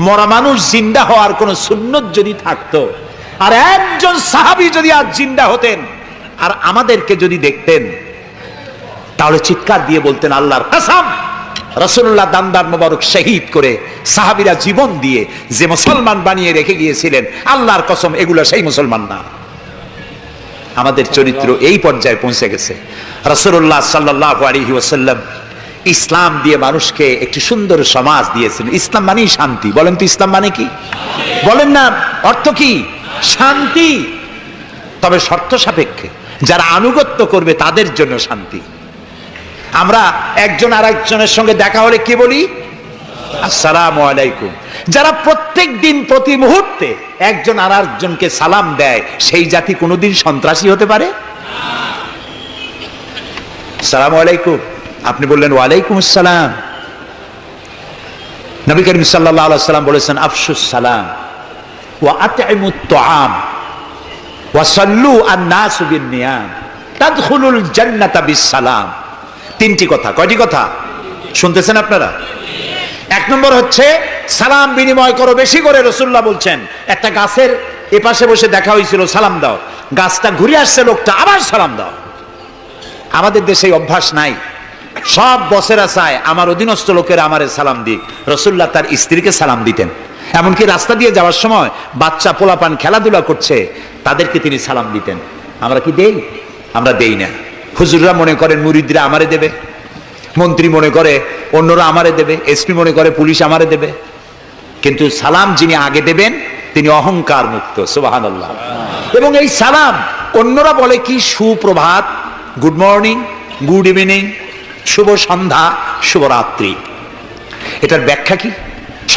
Speaker 2: মরা মানুষ জিন্দা হওয়ার কোন সুন্নত যদি থাকতো, আর একজন সাহাবী যদি আজ জিন্দা হতেন আর আমাদেরকে যদি দেখতেন, তাহলে চিৎকার দিয়ে বলতেন আল্লাহর কসম, রাসূলুল্লাহ দান্দার মোবারক শহীদ করে সাহাবীরা জীবন দিয়ে যে মুসলমান বানিয়ে রেখে গিয়েছিলেন, আল্লাহর কসম এগুলো সেই মুসলমান না। আমাদের চরিত্র এই পর্যায়ে পৌঁছে গেছে। রাসূলুল্লাহ সাল্লাল্লাহু আলাইহি ওয়াসাল্লাম ইসলাম দিয়ে মানুষকে একটি সুন্দর সমাজ দিয়েছেন। ইসলাম মানেই শান্তি। বলেন তো ইসলাম মানে কি? বলেন না, অর্থ কি? শান্তি। তবে শর্ত সাপেক্ষে, যারা আনুগত্য করবে তাদের জন্য শান্তি। আমরা একজন আরেকজনের সঙ্গে দেখা হলে কি বলি? আসসালামু আলাইকুম। যারা প্রত্যেক দিন প্রতি মুহূর্তে একজন আরেকজনকে সালাম দেয়, সেই জাতি কোনোদিন সন্ত্রাসী হতে পারে? আসসালামু আলাইকুম, আপনি বললেন ওয়ালাইকুম আসসালাম। নবী করিম সাল্লাল্লাহু আলাইহি ওয়াসাল্লাম বলেছেন আফশুস সালাম ওয়া আতইমুত তুআম ওয়া সাল্লু আন-নাসু বিন-নিয়াম তাদখুলুল জান্নাতা বিস-সালাম। তিনটি কথা। কয়টি কথা শুনতেছেন আপনারা? এক নম্বর হচ্ছে সালাম বিনিময় করো বেশি করে। রাসূলুল্লাহ বলছেন, একটা গাছের এপাশে বসে দেখা হয়েছিল, সালাম দাও। গাছটা ঘুরে আসছে, লোকটা আবার সালাম দাও। আমাদের দেশে অভ্যাস নাই। সব বসেরা চায় আমার অধীনস্থ লোকেরা আমারে সালাম দিক। রাসূলুল্লাহ তার স্ত্রীকে সালাম দিতেন। এমনকি রাস্তা দিয়ে যাওয়ার সময় বাচ্চা পোলাপান খেলাধুলা করছে, তাদেরকে তিনি সালাম দিতেন। আমরা কি দেই? আমরা দেই না। হুজুররা মনে করেন মুরিদরা আমারে দেবে, মন্ত্রী মনে করে অন্যরা আমারে দেবে, এসপি মনে করে পুলিশ আমারে দেবে। কিন্তু সালাম যিনি আগে দেবেন তিনি অহংকার মুক্ত। সুবহানাল্লাহ। এবং এই সালাম অন্যরা বলে কি সুপ্রভাত, গুড মর্নিং, গুড ইভিনিং, শুভ সন্ধ্যা, শুভরাত্রি। এটার ব্যাখ্যা কি?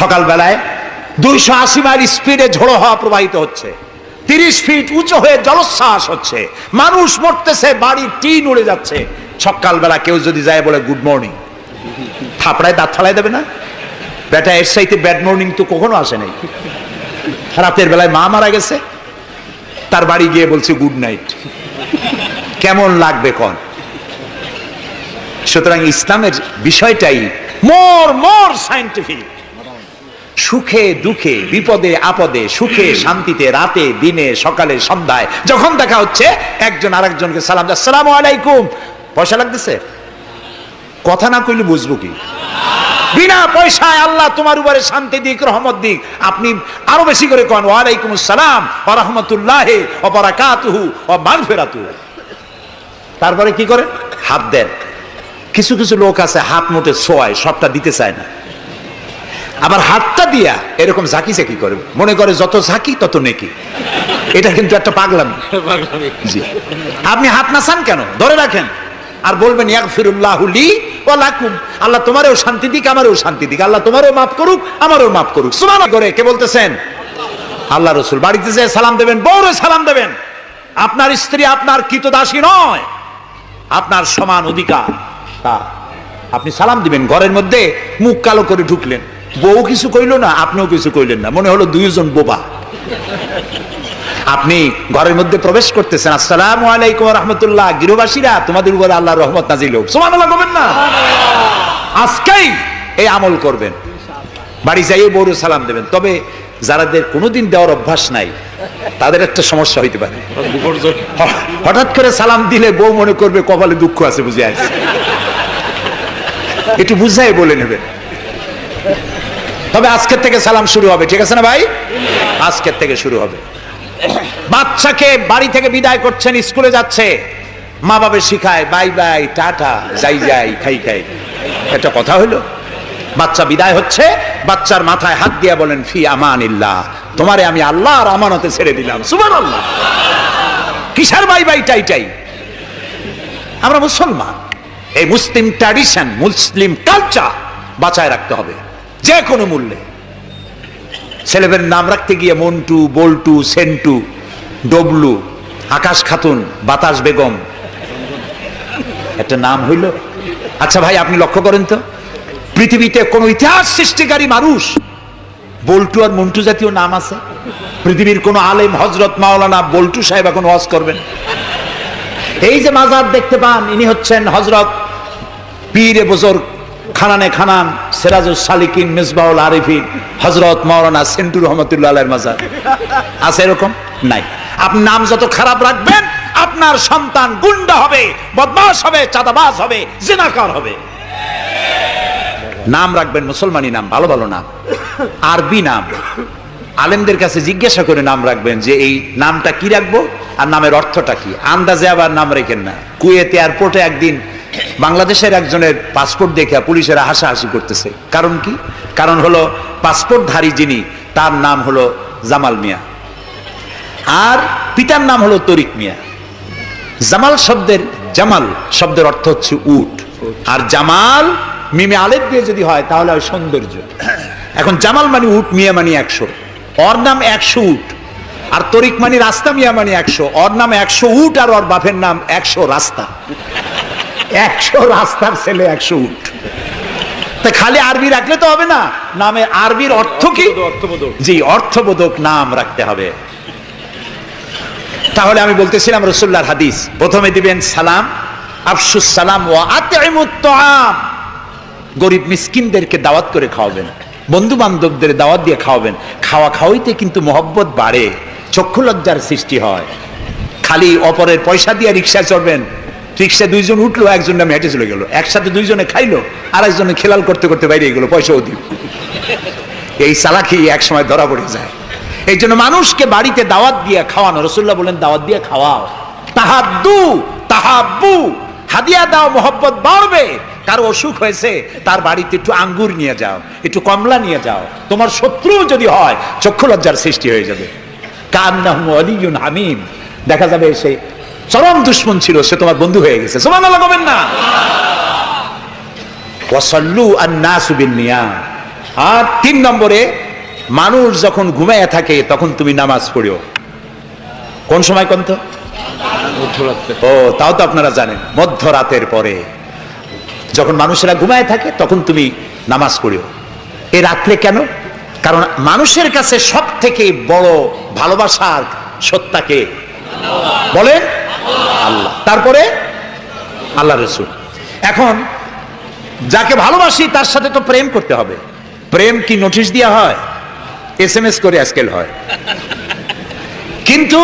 Speaker 2: সকালবেলায় 280 মাইল স্পিডে ঝোড়ো হাওয়া প্রবাহিত হচ্ছে, 30 ফিট উঁচু হয়ে জলোচ্ছ্বাস হচ্ছে, মানুষ মরতেছে, বাড়ির টিন উড়ে যাচ্ছে। সকালবেলা কেউ যদি যায় বলে গুড মর্নিং, থাপড়ায় দাঁত ফালাই দেবে না? বেটা, এর চাইতে ব্যাড মর্নিং তো কখনো আসে নাই। রাতের বেলায় মা মারা গেছে, তার বাড়ি গিয়ে বলছে গুড নাইট। কেমন লাগবে কোন? সুতরাং ইসলামের বিষয়টাই মোর সায়েন্টিফিক। সুখে দুঃখে, বিপদে আপদে, সুখে শান্তিতে, রাতে দিনে, সকালে সন্ধ্যায় যখন দেখা হচ্ছে, একজন আরেকজনকে সালাম দেয়, আসসালামু আলাইকুম। পয়সা লাগতেছে? কথা না কইলে বুঝবো কি? বিনা পয়সায় আল্লাহ তোমার উপরে শান্তি দিক, রহমত দিক। আপনি আরো বেশি করে কোন ওয়ালাইকুম আসসালাম ওয়া রাহমাতুল্লাহি ওয়া বারাকাতুহু ওয়া মাগফিরাতুহু। তারপরে কি করে? হাত দেন। কিছু কিছু লোক আছে হাত মুঠে ছোঁয়ায়, সবটা দিতে চায় না। আবার হাতটা দিয়া এরকম ঝাঁকি ঝাঁকি করে, মনে করে যত ঝাঁকি তত নেকি। এটা কিন্তু একটা পাগলামি। জি, আপনি হাত নাচান কেন? ধরে রাখেন আর বলবেন ইয়াগফিরুল্লাহু লি ওয়া লাকুম। আল্লাহ তোমারও শান্তি দিক, আমারও শান্তি দিক। আল্লাহ তোমারও মাফ করুক, আমারও মাফ করুক। সুবহানাল্লাহ করে কে বলতেছেন? আল্লাহ রাসূল। বাড়িতে যেয়ে সালাম দেবেন, বউরে সালাম দেবেন। আপনার স্ত্রী আপনার কৃতদাসী নয়, আপনার সমান অধিকার। তা আপনি সালাম দিবেন। ঘরের মধ্যে মুখ কালো করে ঢুকলেন, বউ কিছু কইল না, আপনিও কিছু কইলেন না, মনে হলো দুইজন বোবা। আপনি ঘরের মধ্যে প্রবেশ করতেছেন, আসসালামু আলাইকুম ওয়া রাহমাতুল্লাহ, গৃহবাসীরা তোমাদের উপরে আল্লাহর রহমত নাজিল হোক। সুবহানাল্লাহ বলবেন না? আজকেই এই আমল করবেন, বাড়ি যাইয়ে বউরে সালাম দেবেন। তবে যারাদের কোনোদিন দেওয়ার অভ্যাস নাই, তাদের একটা সমস্যা হইতে পারে। হঠাৎ করে সালাম দিলে বউ মনে করবে কপালে দুঃখ আছে, বুঝে আসছে। একটু বুঝাই বলে নেবেন। তবে আজকের থেকে সালাম শুরু হবে, ঠিক আছে না ভাই? আজকের থেকে শুরু হবে। বাচ্চাকে বাড়ি থেকে বিদায় করছেন, স্কুলে যাচ্ছে, মা বাবা শিখায় বাই বাই, টাটা, যাই যাই, খাই খাই। এটা কথা হলো? বাচ্চা বিদায় হচ্ছে, বাচ্চার মাথায় হাত দিয়া বলেন ফি আমানিল্লাহ, তোমারে আমি আল্লাহর আমানতে ছেড়ে দিলাম। সুবহানাল্লাহ। কিসের বাই বাই টাই টাই? আমরা মুসলমান, এই মুসলিম ট্র্যাডিশন, মুসলিম কালচার বাঁচায় রাখতে হবে যে কোনো মূল্যে। ছেলেদের নাম রাখতে গিয়ে মন্টু, বল্টু, সেন্টু, ডবলু, আকাশ খাতুন, বাতাস বেগম, একটা নাম হইল। আচ্ছা ভাই, আপনি লক্ষ্য করেন তো, পৃথিবীতে কোন ইতিহাস সৃষ্টিকারী মানুষ বল্টু আর মন্টু জাতীয় নাম আছে? পৃথিবীর কোন আলেম, হযরত মাওলানা বল্টু সাহেব এখন ওয়াজ করবেন? এই যে মাজার দেখতে পান, ইনি হচ্ছেন হযরত পীর বুজুর্গ খানানে খানান, সিরাজুস সালিকিন, মিসবাহুল আরিফিন, হযরত মাওলানা সেন্টুর রহমাতুল্লাহ আলাইহির মাজার আছে? এরকম নাই। আপনি নাম যত খারাপ রাখবেন, আপনার সন্তান গুন্ডা হবে, বদমাশ হবে, চাঁদাবাজ হবে, জিনাকার হবে। নাম রাখবেন মুসলমানি নাম, ভালো ভালো নাম, আরবি নাম। আলেমদের কাছে জিজ্ঞাসা করে নাম রাখবেন যে এই নামটা কি রাখবো আর নামের অর্থটা কি। আন্দাজে আবার নাম রেখেন না। কুয়েত এয়ারপোর্টে একদিন বাংলাদেশের একজনের পাসপোর্ট দেখে পুলিশেরা হাসাহাসি করতেছে। কারণ কি? কারণ হলো পাসপোর্টধারী যিনি, তার নাম হলো জামাল মিয়া, আর পিতার নাম হলো তরিক মিয়া। জামাল শব্দের অর্থ হচ্ছে উট, আর জামাল মিমে আলেফ দিয়ে যদি হয় তাহলে হয় সৌন্দর্য। এখন জামাল মানে উট, মিয়া মানে 100, ওর নাম 100 উট। আর তরিক মানে রাস্তা, মিয়া মানে 100, ওর নাম 100 উট আর ওর বাপের নাম 100 রাস্তা। 100 রাস্তার ছেলে 100 উট। তা খালি আরবি রাখলে তো হবে না, নামে আরবির অর্থ কি? জি, অর্থবোধক নাম রাখতে হবে। তাহলে আমি বলতেছিলাম রাসূলুল্লাহর হাদিস, প্রথমে দিবেন সালাম, আফশুস সালাম ওয়া আতইমুত তাআম, গরিব মিসকিনদেরকে দাওয়াত করে খাওয়াবেন, বন্ধু বান্ধবদের দাওয়াত দিয়ে খাওয়াবেন। খাওয়া খাওয়াইতে কিন্তু মহব্বত বাড়ে, চক্ষু লজ্জার সৃষ্টি হয়। খালি অপরের পয়সা দিয়ে রিক্সায় চড়বেন, রিক্সা দুইজন উঠলো, একজন নামে হেঁটে চলে গেল, একসাথে দুইজনে খাইলো, আর একজনে খেলাল করতে করতে বাইরে গেল, পয়সাও দিব। এই চালাকি এক সময় ধরা পড়ে যায়। এই জন্য মানুষকে বাড়িতে দাওয়াত দিয়ে খাওয়ানো, রাসূলুল্লাহ বলেন দাওয়াত দিয়ে খাওয়াও। তাহাদ্দু তাহাব্বু, হাদিয়া দাও, মহব্বত বাড়বে। কারো অসুখ হয়েছে, তার বাড়িতে একটু আঙ্গুর নিয়ে যাও, একটু কমলা নিয়ে যাও। তোমার শত্রু যদি হয়, চক্ষু লজ্জার সৃষ্টি হয়ে যাবে। কান্নাহু ওয়ালিয়ুন হামিম, দেখা যাবে সে চরম দুশমন ছিল, সে তোমার বন্ধু হয়ে গেছে। সুবহানাল্লাহ বলবেন না? ওয়াসাল্লু আন-নাসু বিন-নিয়াম। আর 3 নম্বরে, মানুষ যখন ঘুমায় থাকে তখন তুমি নামাজ পড়ো। কোন সময়? কোন তো? ও, তাও তো আপনারা জানেন, মধ্যরাতের পরে যখন মানুষেরা ঘুমায় থাকে তখন তুমি নামাজ পড়ো। এ রাত্রে কেন? কারণ মানুষের কাছে সব থেকে বড় ভালোবাসার সত্তাকে বলেন আল্লাহ, তারপরে আল্লাহ রাসূল। এখন যাকে ভালোবাসি তার সাথে তো প্রেম করতে হবে। প্রেম কি নোটিশ দেওয়া হয়? SMS করে আজকাল হয়। কিন্তু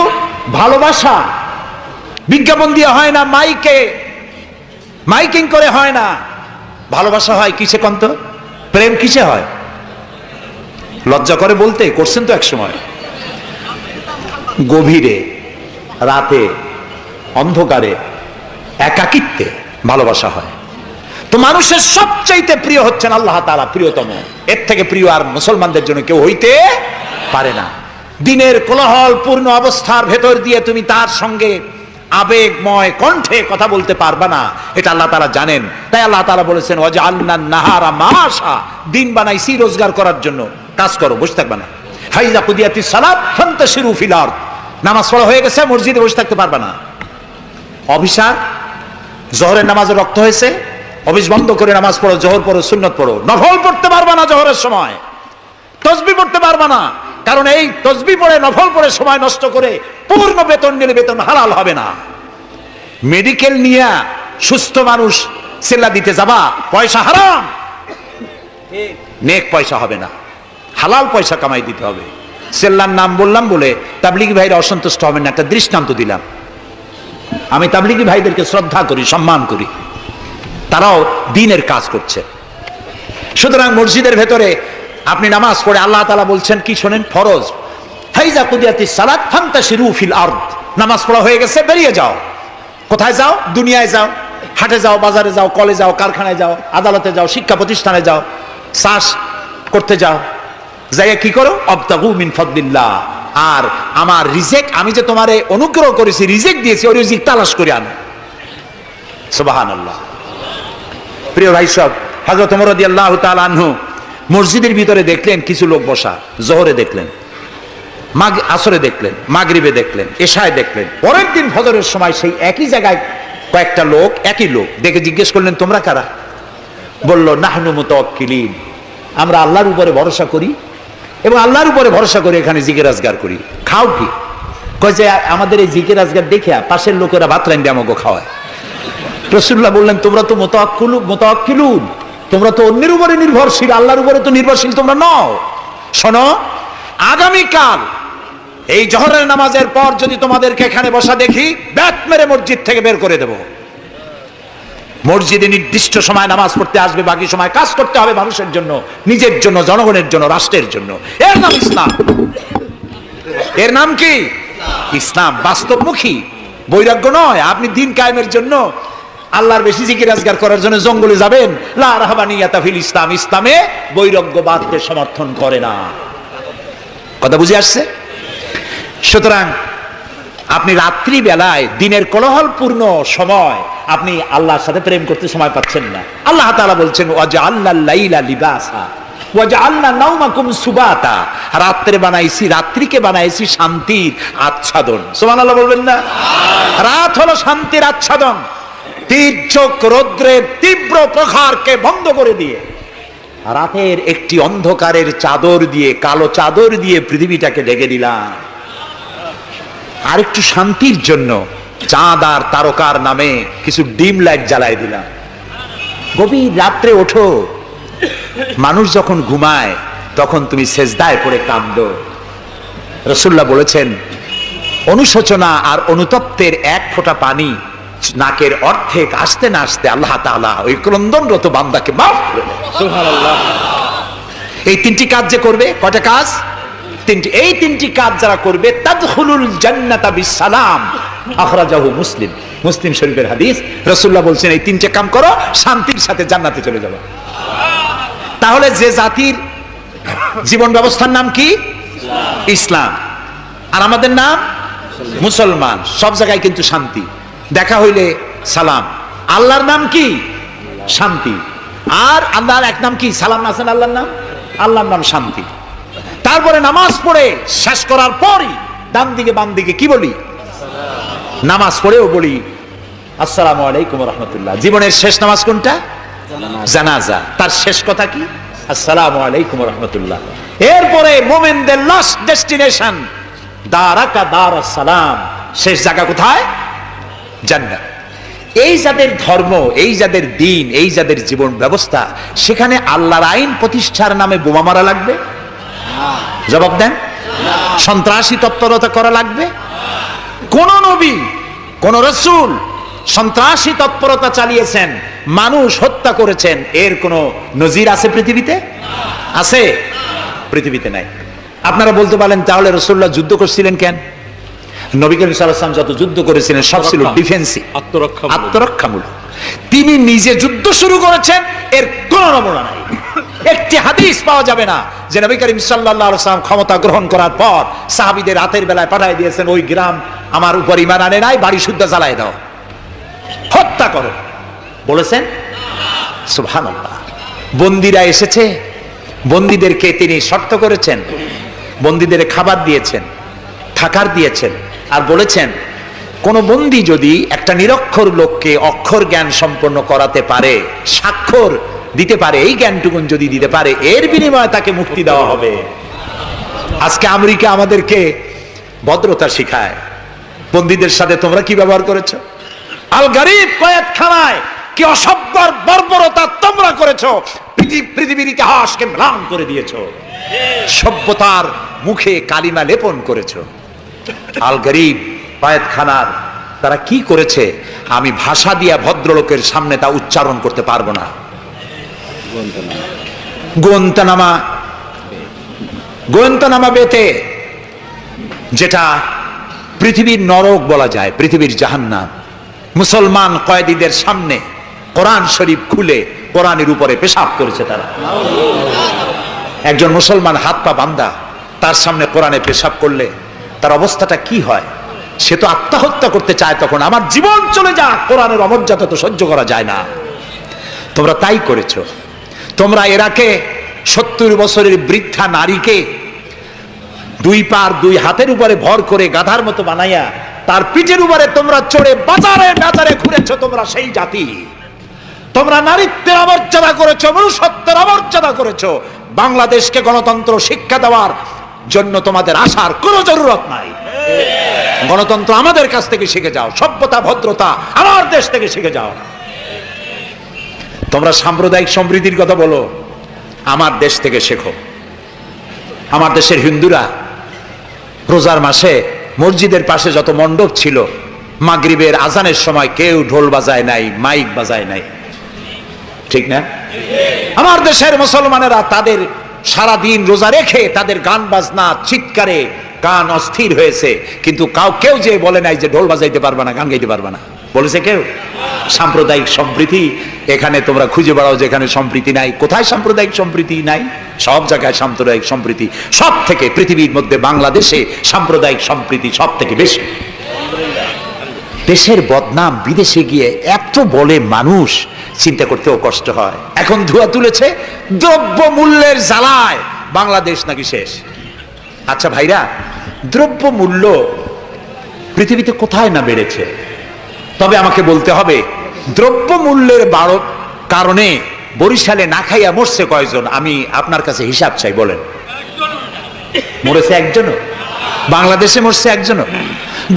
Speaker 2: ভালোবাসা বিজ্ঞাপন দিয়ে হয় না, মাইকিং করে হয় না। ভালোবাসা হয় কিসে? কন্ত প্রেম কিসে হয়? লজ্জা করে বলতে, করছেন তো এক সময়। গভীরে, রাতে, অন্ধকারে, একাকিত্বে ভালোবাসা হয়। তো মানুষের সবচাইতে প্রিয় হচ্ছেন আল্লাহ তাআলা, প্রিয়তম। এর থেকে প্রিয় আর মুসলমানদের জন্য কেউ হইতে পারে না। দিনের কোলাহল পূর্ণ অবস্থার ভেতর দিয়ে তুমি তার সঙ্গে আবেগময় কণ্ঠে কথা বলতে পারবা না, এটা আল্লাহ তাআলা জানেন। তাই আল্লাহ তাআলা বলেছেন ওয়াজআলনান নাহারা মাশা, দিন বানাইছি রোজগার করার জন্য, কাজ করো, বসে থাকবা না। ফাইজা কুদিয়াতিস সালাত ফান্তাশিরু ফিল আরদ, নামাজ পড়া হয়ে গেছে, মসজিদে বসে থাকতে পারবা না। অভিশাপ, জোহরের নামাজে রক্ত হয়েছে, অফিস বন্ধ করে নামাজ পড়ো, জোহর পড়ো, সুন্নত পড়ো। নফল পড়তে পারবা না জোহরের সময়, তাসবিহ পড়তে পারবা না, কারণ এই তাসবিহ পড়ে নফল পড়ে সময় নষ্ট করে পূর্ণ বেতন নিলে বেতন হালাল হবে না। মেডিকেল নিয়ে সুস্থ মানুষ সেলা দিতে যাবা, পয়সা হারাম, নেক পয়সা হবে না, হালাল পয়সা কামাই দিতে হবে। সেল্লার নাম বললাম বলে তাবলিগি ভাইরা অসন্তুষ্ট হবেন না, একটা দৃষ্টান্ত দিলাম। আমি তাবলিগি ভাইদেরকে শ্রদ্ধা করি, সম্মান করি, তারাও দ্বীনের কাজ করছে। সুতরাং মসজিদের ভেতরে আপনি নামাজ পড়ে আল্লাহ তাআলা বলছেন কি শোনেন, ফরজ, ফাইজা কুদিয়াতিস সালাত ফান্তাশিরু ফিল আরদ, নামাজ পড়া হয়ে গেছে, বেরিয়ে যাও। কোথায় যাও? দুনিয়ায় যাও, হাটে যাও, বাজারে যাও, কলেজে যাও, কারখানায় যাও, আদালতে যাও, শিক্ষা প্রতিষ্ঠানে যাও, চাষ করতে যাও। যাইয়া কি করো? আবতাগু মিন ফাদলিল্লাহ, আর আমার রিজিক, আমি যে তোমারে অনুগ্রহ করেছি, রিজিক দিয়েছি, ওই রিজিক তালাশ করে আনো। সুবহানাল্লাহ। প্রিয় ভাই সব, হযরত ওমর রাদিয়াল্লাহু তাআলা আনহু মসজিদের ভিতরে দেখলেন কিছু লোক বসা, জোহরে দেখলেন, আসরে দেখলেন, মাগরিবে দেখলেন, এশায় দেখলেন। পরের দিন ফজরের সময় সেই একই জায়গায় কয়েকটা লোক, একই লোক দেখে জিজ্ঞেস করলেন তোমরা কারা? বলল নাহনু মুতাওয়াক্কিলিন, আমরা আল্লাহর উপরে ভরসা করি এবং আল্লাহর উপরে ভরসা করে এখানে জিকির আজগার করি। খাও কি? কয় যে আমাদের এই জিকির আজগার দেখে পাশের লোকেরা ভাত রাইন্দে আমাকে খাওয়ায়। রাসূলুল্লাহ বললেন তোমরা তো মুতাওয়াক্কিলুন, তোমরা তো অন্যের উপরে নির্ভরশীল, আল্লাহর উপরে তো নির্ভরশীল তোমরা নও। শোনো, আগামীকাল এই জোহরের নামাজের পর যদি তোমাদেরকে এখানে বসা দেখি, ব্যাট মেরে মসজিদ থেকে বের করে দেব। মসজিদে নির্দিষ্ট সময় নামাজ পড়তে আসবে, বাকি সময় কাজ করতে হবে মানুষের জন্য, নিজের জন্য, জনগণের জন্য, রাষ্ট্রের জন্য। এর নাম ইসলাম। এর নাম কি? ইসলাম। বাস্তবমুখী, বৈরাগ্য নয়। আপনি দিন কায়েমের জন্য, আল্লাহর বেশি জিকির আজগার করার জন্য জঙ্গলে যাবেন, লা রাহবানিয়াতা ফিল ইসলাম। ইসলামে বৈরাগ্যবাদকে সমর্থন করে না। কথা বুঝে আসছে? সুতরাং আপনি রাত্রি বেলায়, দিনের কোলাহলপূর্ণ সময়, আপনি আল্লাহর সাথে প্রেম করতে সময় পাচ্ছেন না। আল্লাহ তাআলা বলছেন ওয়াজআলনাল লাইলা লিবাসা ওয়াজআলনা নাওমাকুম সুবাতা। রাত্রে বানাইছি, রাত্রিকে বানাইছি শান্তির আচ্ছাদন। সুবহানাল্লাহ বলবেন না? রাত হলো শান্তির আচ্ছাদন। তীর্যক রৌদ্রের তীব্র প্রখারকে বন্ধ করে দিয়ে, রাতের একটি অন্ধকারের চাদর দিয়ে, কালো চাদর দিয়ে পৃথিবীটাকে ঢেকে দিলাম। আর একটু শান্তির জন্য চাঁদ আর তারকার নামে কিছু ডিম লাইট জ্বালাই দিলাম। গভীর রাত্রে ওঠো, মানুষ যখন ঘুমায় তখন তুমি সেজদায় পড়ে কাঁদো। রাসূলুল্লাহ বলেছেন, অনুশোচনা আর অনুতপ্তের এক ফোঁটা পানি নাকের অর্ধেক আসতে না আসতে আল্লাহ তাআলা ওই ক্রন্দনরত বান্দাকে মাফ করে দেন। সুবহানাল্লাহ। এই তিনটি কাজ যে করবে, কয়টা কাজ? তিনটি। এই তিনটি কাজ যারা করবে, তাদখুলুল জান্নাতা বিসসালাম। আখরাজাহু মুসলিম। মুসলিম শরীফের হাদিস। রাসূলুল্লাহ বলছেন, এই তিনটে কাম করো, শান্তির সাথে জান্নাতে চলে যাবে। তাহলে যে জাতির জীবন ব্যবস্থার নাম কি? ইসলাম। আর আমাদের নাম মুসলমান। সব জায়গায় কিন্তু শান্তি। দেখা হইলে সালাম। আল্লাহর নাম কি? শান্তি। আর আল্লাহর এক নাম কি? সালাম না আছেন আল্লাহর নাম? আল্লাহর নাম শান্তি। তারপরে নামাজ পড়ে শেষ করার পরই ডান দিকে বাম দিকে কি বলি? নামাজ পড়েও বলি আসসালামু আলাইকুম ওয়া রাহমাতুল্লাহ। জীবনের শেষ নামাজ কোনটা? জানাজা। তার শেষ কথা কি? আসসালামু আলাইকুম ওয়া রাহমাতুল্লাহ। এরপরে মুমিনদের লাস্ট ডেস্টিনেশন দারাকা দারাস সালাম। শেষ জায়গা কোথায়? জান্নাত। এই যাদের ধর্ম, এই যাদের দিন, এই যাদের জীবন ব্যবস্থা, সেখানে আল্লাহর আইন প্রতিষ্ঠার নামে বোমা মারা লাগবে? জবাব দেন। সন্ত্রাসী তৎপরতা করা লাগবে? কোন নবী, কোন রাসূল সন্ত্রাসী তৎপরতা চালিয়েছেন, মানুষ হত্যা করেছেন, এর কোন নজির আছে পৃথিবীতে? আছে? পৃথিবীতে নাই। আপনারা বলতে পারেন, তাহলে রাসূলুল্লাহ যুদ্ধ করছিলেন কেন? নবী করিম সাল্লাল্লাহু আলাইহি ওয়াসাল্লাম যত যুদ্ধ করেছিলেন সব ছিল ডিফেন্সিভ, আত্মরক্ষামূলক। তিনি নিজে যুদ্ধ শুরু করেছেন, এর কোন নমুনা নাই। একটি হাদিস পাওয়া যাবে না যে নবী করিম সাল্লাল্লাহু আলাইহি ওয়াসাল্লাম ক্ষমতা গ্রহণ করার পর সাহাবীদের রাতের বেলায় পাঠিয়ে দিয়েছেন, ওই গ্রাম আমার উপর ঈমান আনে নাই, বাড়ি শুদ্ধ জ্বালায় দাও, হত্যা করো, বলেছেন? সুবহানাল্লাহ। বন্দীরা এসেছে, বন্দীদেরকে তিনি শর্ত করেছেন, বন্দীদের খাবার দিয়েছেন, থাকার দিয়েছেন, আর বলেছেন কোন বন্দী যদি একটা নিরক্ষর লোককে অক্ষর জ্ঞান সম্পন্ন করাতে পারে, স্বাক্ষর দিতে পারে, এই জ্ঞানটুকুন যদি দিতে পারে, এর বিনিময়ে তাকে মুক্তি দেওয়া হবে। আজকে আমেরিকা আমাদেরকে ভদ্রতা শিখায়, বন্দীদের সাথে তোমরা কি ব্যবহার করেছো? আল গরিব কয়েদখানায় কি অসভ্যর বর্বরতা তোমরা করেছো, পৃথিবীর ইতিহাসকে ম্লান করে দিয়েছো, সভ্যতার মুখে কালিমা লেপন করেছো। আল গরিব কয়েদখানার তারা কি করেছে, আমি ভাষা দিয়া ভদ্রলোকের সামনে তা উচ্চারণ করতে পারবো না। গোয়েন্তানামা বেতে, যেটা পৃথিবীর নরক বলা যায়, পৃথিবীর জাহান্নাম, মুসলমান কয়েদিদের সামনে কোরআন শরীফ খুলে কোরআনের উপরে পেশাব করেছে তারা। একজন মুসলমান হাত পা বান্ধা, তার সামনে কোরআনে পেশাব করলে তার অবস্থাটা কি হয়? সে তো আত্মহত্যা করতে চায়, তখন আমার জীবন চলে যাক, কোরআনের অমর্যাদা তো সহ্য করা যায় না। তোমরা তাই করেছো। তোমরা এরাকে 70 বছরের বৃদ্ধা নারীকে দুই পার দুই হাতের উপরে ভর করে গাধার মতো বানাইয়া তার পিঠের উপরে তোমরা চড়ে বাজারে বাজারে ঘুরেছো। তোমরা সেই জাতি, তোমরা নারীত্বের অমর্যাদা করেছো, মনুষ্যত্বের অমর্যাদা করেছো। বাংলাদেশকে গণতন্ত্র শিক্ষা দেওয়ার জন্য তোমাদের আসার কোনো জরুরত নাই। গণতন্ত্র আমাদের কাছ থেকে শিখে যাও, সভ্যতা ভদ্রতা আমার দেশ থেকে শিখে যাও। তোমরা সাম্প্রদায়িক সম্প্রীতির কথা বলো, আমার দেশ থেকে শেখো। আমার দেশের হিন্দুরা রোজার মাসে মসজিদের পাশে যত মণ্ডপ ছিল, মাগরিবের আজানের সময় কেউ ঢোল বাজায় নাই, মাইক বাজায় নাই, ঠিক না? আমার দেশের মুসলমানেরা তাদের সারা দিন রোজা রেখে তাদের গান বাজনা চিৎকারে গান অস্থির হয়েছে, কিন্তু কেউ যে বলে নাই যে ঢোল বাজাইতে পারবে না, গান গাইতে পারবে না, বলেছে কেউ? সাম্প্রদায়িক সম্প্রীতি এখানে তোমরা খুঁজে বেড়াও যেখানে সম্প্রীতি নাই। কোথায় সাম্প্রদায়িক সম্প্রীতি নাই? সব জায়গায় সাম্প্রদায়িক সম্প্রীতি। সব থেকে পৃথিবীর মধ্যে বাংলাদেশে সাম্প্রদায়িক সম্প্রীতি সব থেকে বেশি। দেশের বদনাম বিদেশে গিয়ে এত বলে মানুষ, চিন্তা করতেও কষ্ট হয়। এখন ধোঁয়া তুলেছে দ্রব্য মূল্যের জ্বালায় বাংলাদেশ নাকি শেষ। আচ্ছা ভাইরা, দ্রব্য মূল্য পৃথিবীতে কোথায় না বেড়েছে? তবে আমাকে বলতে হবে, দ্রব্য মূল্যের কারণে বরিশালে না খাইয়া মরছে কয়জন? আমি আপনার কাছে হিসাব চাই, বলেন। মরেছে একজনও? বাংলাদেশে মরছে একজনও?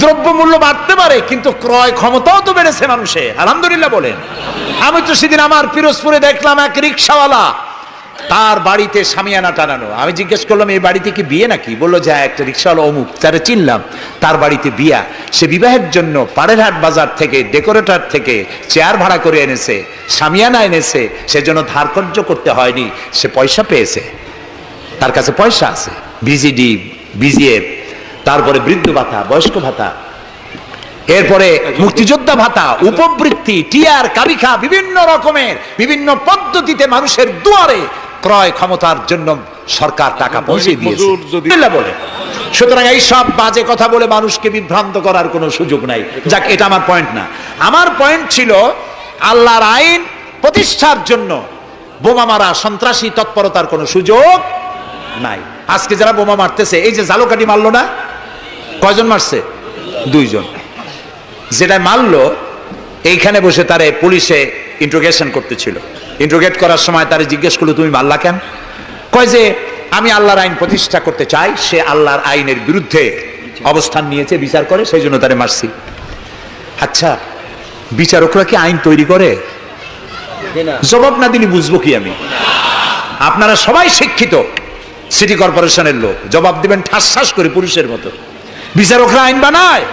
Speaker 2: দ্রব্য মূল্য বাড়তে পারে, কিন্তু ক্রয় ক্ষমতাও তো বেড়েছে মানুষের, আলহামদুলিল্লাহ বলেন। আমি তো সেদিন আমার পিরোজপুরে দেখলাম এক রিক্সাওয়ালা, তার বাড়িতে শামিয়ানা টানানো। আমি জিজ্ঞেস করলাম, এই বাড়িতে কি বিয়ে নাকি? বললো যে একটা রিক্সাওয়ালা অমুক, তারা চিনলাম, তার বাড়িতে বিয়া। সে বিবাহের জন্য পাড়েরহাট বাজার থেকে, ডেকোরেটর থেকে চেয়ার ভাড়া করে এনেছে, শামিয়ানা এনেছে, সেজন্য ধার কর্য করতে হয়নি, সে পয়সা পেয়েছে, তার কাছে পয়সা আছে। বিজিডি, বিজিএফ, তারপরে বৃদ্ধ ভাতা, বয়স্ক ভাতা, এরপরে মুক্তিযোদ্ধা ভাতা, উপবৃত্তি, টিআর, কাবিখা, বিভিন্ন রকমের বিভিন্ন পদ্ধতিতে মানুষের দুয়ারে ক্রয় ক্ষমতার জন্য সরকার টাকা পৌঁছে দিয়েছে বলে। সুতরাং এই সব বাজে কথা বলে মানুষকে বিভ্রান্ত করার কোনো সুযোগ নাই। যাক, এটা আমার পয়েন্ট না। আমার পয়েন্ট ছিল আল্লাহর আইন প্রতিষ্ঠার জন্য বোমা মারা, সন্ত্রাসী তৎপরতার কোনো সুযোগ নাই। আজকে যারা বোমা মারতেছে, এই যে ঝালকাঠি মারলো না, কয়জন মারছে? 2 জন। যেটা মারলো, এইখানে বসে তারে পুলিশে ইন্ট্রোগেশন করতেছিল। ইন্ট্রোগেট করার সময় তারে জিজ্ঞেস করলো, তুমি মারলা কেন? কয় যে আমি আল্লাহর আইন প্রতিষ্ঠা করতে চাই, সে আল্লাহর আইনের বিরুদ্ধে অবস্থান নিয়েছে, বিচার করে, সেই জন্য তারে মারছি। আচ্ছা, বিচারকরা কি আইন তৈরি করে? জবাব না দিলে বুঝবো কি আমি? আপনারা সবাই শিক্ষিত, সিটি কর্পোরেশনের লোক, জবাব দিবেন ঠাস ঠাস করে পুরুষের মতো। বিচারকরা আইন বানায়?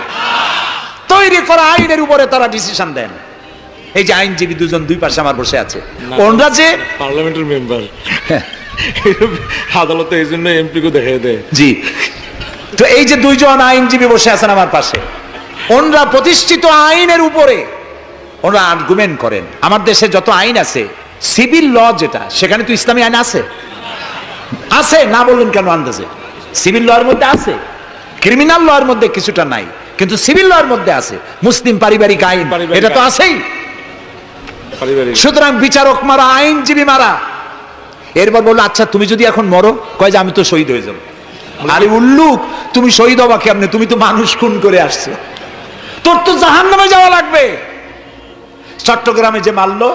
Speaker 2: তৈরি করা আইনের উপরে তারা ডিসিশন দেন। এই যে আইনজীবী 2 জন 2 পাশে আমার বসে আছে, ওনারা যে
Speaker 3: পার্লামেন্টের মেম্বার, আদালতে এই জন্য এমপি কে দেখাই দেয়।
Speaker 2: জি, তো এই যে 2 জন আইনজীবী বসে আছেন আমার পাশে, ওনারা প্রতিষ্ঠিত আইনের উপরে ওনারা আর্গুমেন্ট করেন। আমার দেশে যত আইন আছে, সিভিল ল যেটা, সেখানে তো ইসলামী আইন আছে, আছে না বললেন কেন? আন্দাজে সিভিল ল এর মধ্যে আছে, ক্রিমিনাল ল এর মধ্যে কিছুটা নাই, কিন্তু সিভিল ল এর মধ্যে আছে। মুসলিম পারিবারিক আইন, এটা তো আছেই। সুতরাং বিচারক মারা, আইনজীবী মারা। এরপর বললো, আচ্ছা তুমি যদি এখন মরো, কয় যে আমি তো শহীদ হয়ে যাবো। আরে উল্লুক, তুমি শহীদ হবা কেমনে? তুমি তো মানুষ খুন করে আসছো, তোর তো জাহান্নামে যাওয়া লাগবে। চট্টগ্রামে যে মারলো,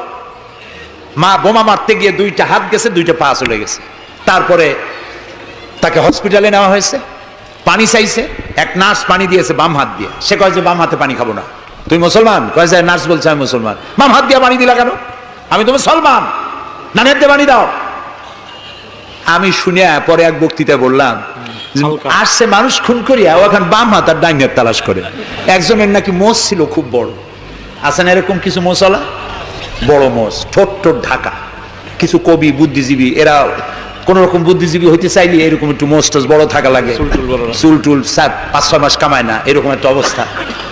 Speaker 2: বোমা মারতে গিয়ে 2টা হাত গেছে, 2টা পা চলে গেছে। তারপরে তাকে হসপিটালে নেওয়া হয়েছে, পানি চাইছে, এক নার্স পানি দিয়েছে বাম হাত দিয়ে। সে কয় যে বাম হাতে পানি খাবো না। তুই মুসলমান? কয় যে নার্স বলছে আমি মুসলমান। বাম হাত দিয়ে পানি দিলা কেন? আমি তো মুসলমান, ডানের দিয়ে পানি দাও। আমি শুনে পরে এক বক্তৃতায় বললাম, আসছে মানুষ খুন করিয়া, ও এখন বাম হাত আর ডাইন হাত তালাশ করে। একজনের নাকি মোষ ছিল খুব বড়, আছে না এরকম কিছু মোষওয়ালা, বড় মোষ, ঠোঁট ঠোঁট ঢাকা। কিছু কবি, বুদ্ধিজীবী, এরা কোন রকম বুদ্ধিজীবী হইতে চাইলে এরকম একটু মোস্টাস বড় থাকা লাগে, চুল টুল 5-6 মাস কামায় না, এরকম একটা অবস্থা।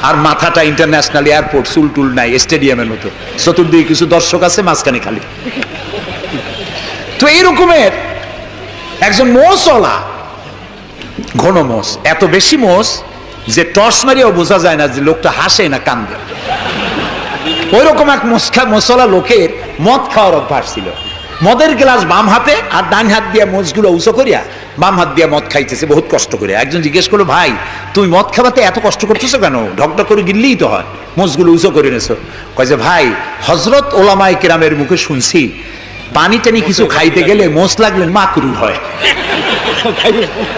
Speaker 2: আর মাথাটা ইন্টারন্যাশনাল এয়ারপোর্ট, চুল টুল নাই, স্টেডিয়ামের মতো, চতুর্দিকে কিছু দর্শক আছে, মাঝখানে খালি। তো এইরকমের একজন মোষওয়ালা, ঘন মোষ, এত বেশি মোষ যে টর্চ মারিয়াও বোঝা যায় না যে লোকটা হাসে না কান্দে। ওই রকম এক মোষওয়ালা লোকের মদ খাওয়ার অভ্যাস ছিল। মদের গ্লাস বাম হাতে, আর ডান হাত দিয়ে মোষগুলো উঁচু করিয়া বাম হাত দিয়ে মদ খাইতেছে বহুত কষ্ট করে। একজন জিজ্ঞেস করলো, ভাই তুমি মদ খাওয়াতে এত কষ্ট করতেছো কেন? ঢকঢক করে গিললেই তো হয়, মোষগুলো উঁচু করে নেছো। কয় যে ভাই, হযরত ওলামায়ে কেরামের মুখে শুনছি পানি টানি কিছু খাইতে গেলে মোষ লাগলে মাকরুহ হয়।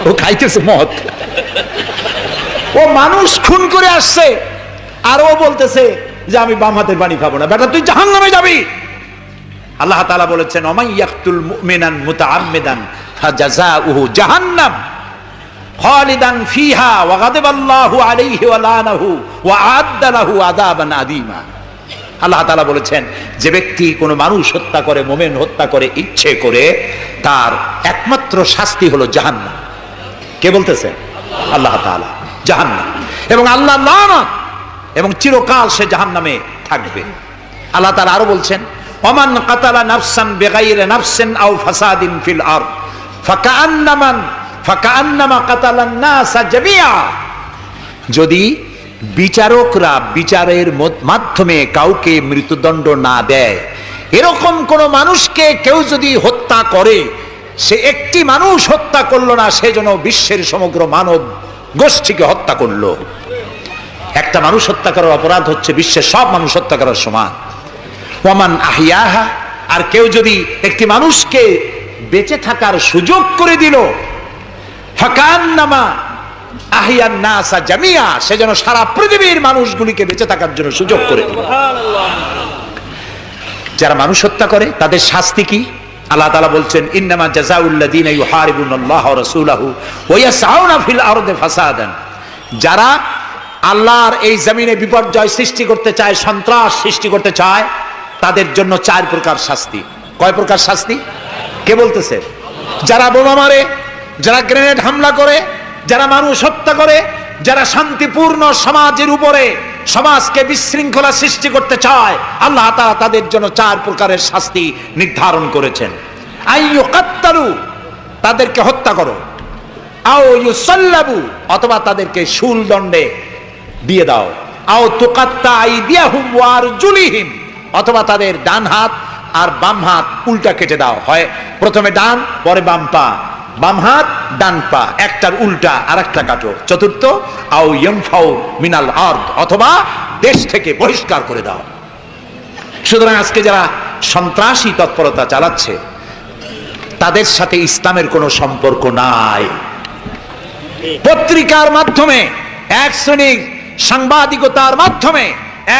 Speaker 2: ও খাইতেছে মদ, ও মানুষ খুন করে আসছে, আর ও বলতেছে যে আমি বাম হাতের পানি খাবো না। বেটা তুই জাহান্নামে যাবি। আল্লাহ তাআলা বলেছেন ওমাই ইয়াকতুল মুমিনান মুতাআম্মিদান ফাজাযাউহু জাহান্নাম খালিদান ফিহা ওয়া গাদাবাল্লাহু আলাইহি ওয়া লানাহু ওয়া আ'আদ্দা লাহু আযাবান আযীমা। আল্লাহ তাআলা বলেছেন যে ব্যক্তি কোনো মানুষ হত্যা করে, মুমিন হত্যা করে ইচ্ছে করে, তার একমাত্র শাস্তি হলো জাহান্নাম। কে বলতেছেন? আল্লাহ তাআলা। জাহান্নাম, এবং আল্লাহ লানত, এবং চিরকাল সে জাহান্নামে থাকবে। আল্লাহ তাআলা আরো বলছেন ওমান কাতালা নাফসান বিগাইরি নাফসিন আও ফাসাদিন ফিল আরদ ফাকান্নামা কাতালান নাসা জামিআ। যদি বিচারকরা বিচারের মাধ্যমে কাউকে মৃত্যুদণ্ড না দেয়, এরকম কোন মানুষকে কেউ যদি হত্যা করে, সে একটি মানুষ হত্যা করলো না, সে যেন বিশ্বের সমগ্র মানব গোষ্ঠীকে হত্যা করলো। একটা মানুষ হত্যা করার অপরাধ হচ্ছে বিশ্বের সব মানুষ হত্যা করার সমান। ওয়ামান আহিয়াহা, আর কেউ যদি একটি মানুষকে বেঁচে থাকার সুযোগ করে দিল, ফাকান্নামা আহিয়ান নাসা জামিয়া, সে যেন সারা পৃথিবীর মানুষগুলিকে বেঁচে থাকার জন্য সুযোগ করে দিল। যারা মানুষ হত্যা করে তাদের শাস্তি কি? আল্লাহ তাআলা বলছেন ইন্নামা জাযাউল লাযিনা ইউহারিবুনাল্লাহ ওয়া রাসূলাহু ওয়া ইয়াসআউনা ফিল আরদি ফাসাদান, যারা আল্লাহর এই জমিনে বিপর্যয় সৃষ্টি করতে চায়, সন্ত্রাস সৃষ্টি করতে চায়, তাদের জন্য 4 প্রকার শাস্তি। কয় প্রকার শাস্তি? কে বলতেছে? যারা বোমা মারে, যারা গ্রেনেড হামলা করে, যারা মানুষ হত্যা করে, যারা শান্তিপূর্ণ সমাজের উপরে সমাজকে বিশৃঙ্খলা সৃষ্টি করতে চায়, আল্লাহ তাআলা তাদের জন্য 4 প্রকারের শাস্তি নির্ধারণ করেছেন। আইয়ুকাত্তালু, তাদেরকে হত্যা করো, আও ইউসাল্লাবু, অথবা তাদেরকে শুল দণ্ডে দিয়ে দাও, আও তুকাত্তা আইদিয়াহুম ওয়া আরজুলিহিম, অথবা তাদের ডান হাত আর বাম হাত উল্টা কেটে দাও। হয় প্রথমে ডান, পরে বাম পা, বাম হাত ডান পা, একটার উল্টা আর একটা কাটো। চতুর্থ, আও ইয়ানফাউ মিনাল আরদ, অথবা দেশ থেকে বহিষ্কার করে দাও। সুতরাং আজকে যারা সন্ত্রাসী তৎপরতা চালাচ্ছে, তাদের সাথে ইসলামের কোনো সম্পর্ক নাই। পত্রিকার মাধ্যমে, এক শ্রেণীর সাংবাদিকতার মাধ্যমে,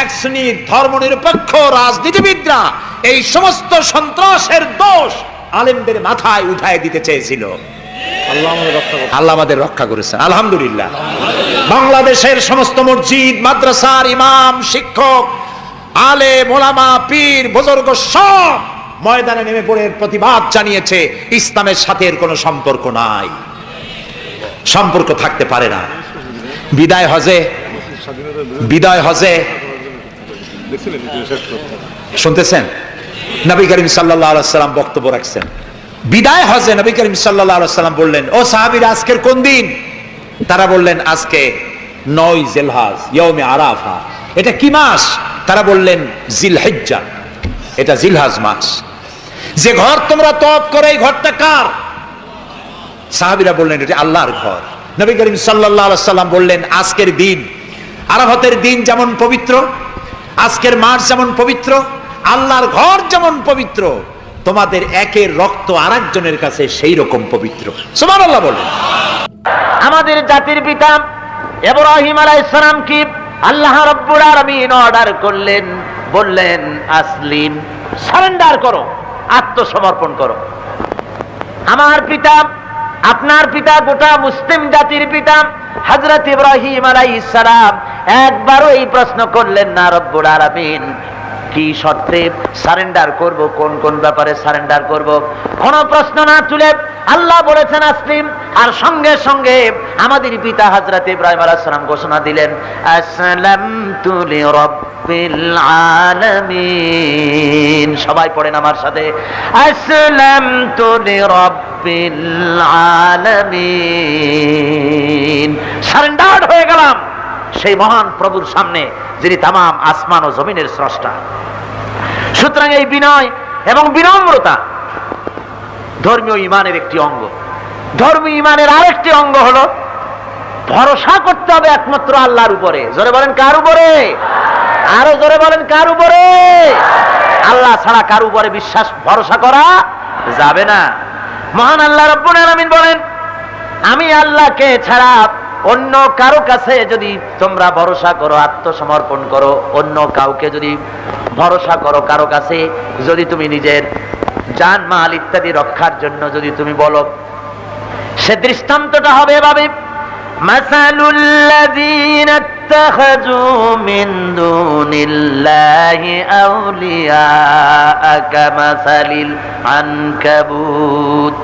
Speaker 2: এক শ্রেণীর ধর্মনিরপেক্ষ রাজনীতিবিদরা এই সমস্ত সন্ত্রাসের দোষ আলেমদের মাথায় উঠায় দিতে চেয়েছিল। আল্লাহ আমাদের রক্ষা করেছেন, আলহামদুলিল্লাহ। বাংলাদেশের সমস্ত মসজিদ, মাদ্রাসার ইমাম, শিক্ষক, আলেম, ওলামা, পীর, বুজুর্গ সব ময়দানে নেমে পড়ে প্রতিবাদ জানিয়েছে ইসলামের সাথে এর কোনো সম্পর্ক নাই, সম্পর্ক থাকতে পারে না। বিদায় হজে শুনতেছেন, নবী করিম সাল্লাল্লাহু আলাইহি ওয়াসাল্লাম বক্তব্য রাখছেন। বিদায় হজে নবী করিম সাল্লাল্লাহু আলাইহি ওয়াসাল্লাম বললেন, ও সাহাবীরা, আজকের কোন দিন? তারা বললেন, আজকে 9 জিলহজ, ইয়াউমে আরাফা। এটা কি মাস? তারা বললেন, জিলহিজ্জা, এটা জিলহজ মাস। যে ঘর তোমরা তওয়াফ করে, এই ঘরটা কার? সাহাবীরা বললেন, এটা আল্লাহর ঘর। নবী করিম সাল্লাল্লাহু আলাইহি ওয়াসাল্লাম বললেন, আজকের দিন, আরাফাতের দিন যেমন পবিত্র, আজকের মাস যেমন পবিত্র, আল্লাহর ঘর যেমন পবিত্র, তোমাদের একের রক্ত আরেকজনের কাছে সেই রকম পবিত্র। সুবহানাল্লাহ বলেন।
Speaker 1: আমাদের জাতির পিতা ইব্রাহিম আলাইহিস সালাম কি আল্লাহ রাব্বুল আলামিন অর্ডার করলেন, বললেন আসলিম, সারেন্ডার করো, আত্মসমর্পণ করো। আমার পিতা, আপনার পিতা, গোটা মুসলিম জাতির পিতা হযরত ইব্রাহিম আলাইহিস সালাম একবারও এই প্রশ্ন করলেন না, রব্বুল আলামিন কি শর্তে সারেন্ডার করব, কোন কোন ব্যাপারে সারেন্ডার করব, কোন প্রশ্ন না তুলে আল্লাহ বলেছেন আসলিম। আর সঙ্গে সঙ্গে আমাদের পিতা হযরত ইব্রাহিম আলাইহিস সালাম ঘোষণা দিলেন, আসলামতু লিরাব্বিল আলামিন। সবাই পড়েন আমার সাথে, আসলামতু লিরাব্বিল আলামিন। সারেন্ডার হয়ে গেলাম সেই মহান প্রভুর সামনে, যিনি তামাম আসমান ও জমিনের স্রষ্টা। সুতরাং এই বিনয় এবং বিনম্রতা ধর্মীয় ঈমানের একটি অঙ্গ। ধর্মীয় ঈমানের আরেকটি অঙ্গ হলো ভরসা করতে হবে একমাত্র আল্লাহর উপরে। জোরে বলেন, কার উপরে? আরো জোরে বলেন, কার উপরে? আল্লাহ ছাড়া কার উপরে বিশ্বাস ভরসা করা যাবে না। মহান আল্লাহ রাব্বুল আলামিন বলেন, আমি আল্লাহকে ছাড়া অন্য কারো কাছে যদি তোমরা ভরসা করো, আত্মসমর্পণ করো, অন্য কাউকে যদি ভরসা করো কারো কাছে, যদি তুমি নিজের জান মাল ইত্যাদি রক্ষার জন্য যদি তুমি বলো। সে দৃষ্টান্তটা হবে এভাবে, মাসালুল্লাযীনা ইত্তাখাযু মিন দুনিল্লাহি আউলিয়া কামাসালিল আনকাবুত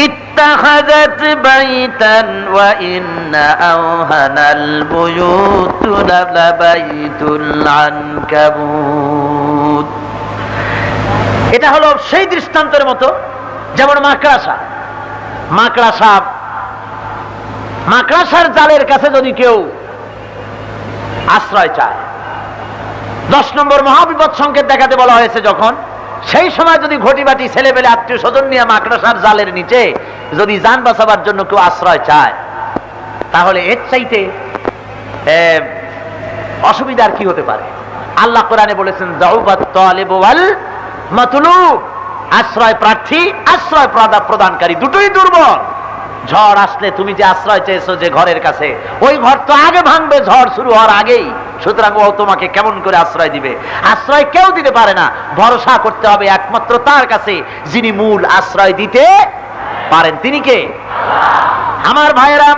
Speaker 1: ইত্তাখাযাত বাইতান ওয়া ইন্না আওহানাল বুয়ুতি লাবাইতুল আনকাবুত। এটা হলো সেই দৃষ্টান্তের মতো, যেমন মাকড়াসার জালের কাছে যদি কেউ আশ্রয় চায়, 10 নম্বর মহাবিপদ সংকেত দেখাতে বলা হয়েছে যখন, সেই সময় যদি ঘটিবাটি ছেলেবেলে আত্মীয় স্বজন নিয়ে মাকড়াসার জালের নিচে যদি জান বাঁচাবার জন্য কেউ আশ্রয় চায়, তাহলে এর চাইতে অসুবিধার কি হতে পারে? আল্লাহ কোরআনে বলেছেন, যাউবাত তালিবু ওয়াল মাতলুব, আশ্রয় প্রার্থী আশ্রয় প্রদানকারী দুটোই দুর্বল। ঝড় আসলে তুমি যে আশ্রয় চেয়েছো যে ঘরের কাছে, ওই ঘর তো আগে ভাঙবে ঝড় শুরু হওয়ার আগেই, সুতরাং ও তোমাকে কেমন করে আশ্রয় দিবে? আশ্রয় কেউ দিতে পারে না, ভরসা করতে হবে একমাত্র তার কাছে যিনি মূল আশ্রয় দিতে পারেন। তিনি কে? আমার ভাইয়েরা,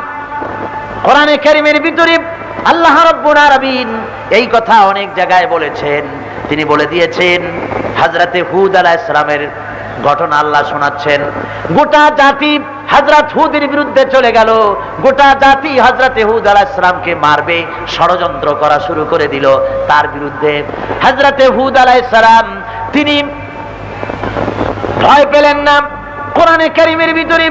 Speaker 1: কোরআনে কারীমের ভিতরে আল্লাহ রাব্বুল আলামিন এই কথা অনেক জায়গায় বলেছেন। তিনি বলে দিয়েছেন, হযরতে হুদ আলাইহিস সালামের ঘটনা আল্লাহ শোনাচ্ছেন। গোটা জাতি হযরত হুদের বিরুদ্ধে চলে গেল, গোটা জাতি হযরতে হুদ আলাইহিস সালামকে মারবে, ষড়যন্ত্র করা শুরু করে দিল তার বিরুদ্ধে। হযরতে হুদ আলাইহিস সালাম তিনি ভয় পেলেন না। কোরআনে কারীমের ভিতরে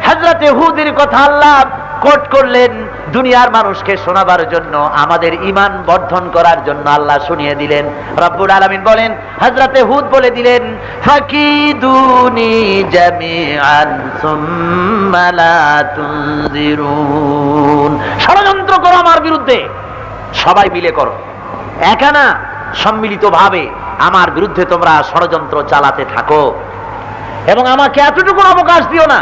Speaker 1: হযরতে হুদের কথা আল্লাহ কোট করলেন দুনিয়ার মানুষকে শোনাবার জন্য, আমাদের ঈমান বর্ধন করার জন্য আল্লাহ শুনিয়ে দিলেন। রব্বুল আলামিন বলেন, হযরতে হুদ বলে দিলেন, ফাকিদুনি জামিআন সুম্মা লা তুনজিরুন, ষড়যন্ত্র করো আমার বিরুদ্ধে, সবাই মিলে করো, একা না, সম্মিলিতভাবে আমার বিরুদ্ধে তোমরা ষড়যন্ত্র চালাতে থাকো, এবং আমাকে এতটুকু অবকাশ দিও না,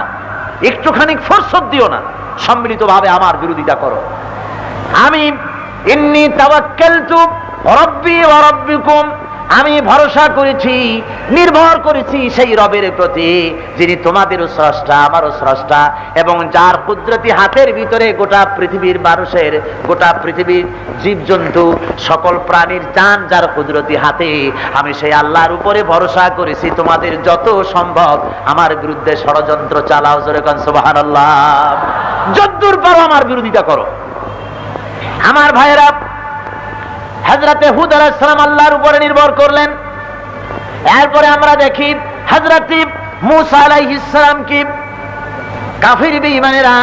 Speaker 1: একটুখানি ফুরসত দিও না, সম্মিলিতভাবে আমার বিরোধিতা করো। আমি ইন্নী তাওয়াক্কালতু রাব্বি ওয়া রাব্বিকুম, আমি ভরসা করেছি, নির্ভর করেছি সেই রবের প্রতি যিনি তোমাদেরও স্রষ্টা আমারও স্রষ্টা, এবং যার কুদরতি হাতের ভিতরে গোটা পৃথিবীর মানুষের, গোটা পৃথিবীর জীবজন্তু সকল প্রাণীর জান যার কুদরতি হাতে, আমি সেই আল্লাহর উপরে ভরসা করেছি। তোমাদের যত সম্ভব আমার বিরুদ্ধে ষড়যন্ত্র চালাও, জোরে কোন সুবহানাল্লাহ, যদ্দূর পারো আমার বিরোধিতা করো। আমার ভাইয়েরা, হযরতে হুদ আলাইহিস সালাম আল্লাহর উপরে নির্ভর করলেন। এরপরে আমরা দেখি হযরতে মূসা আলাইহিস সালাম কি কাফির বেঈমানেরা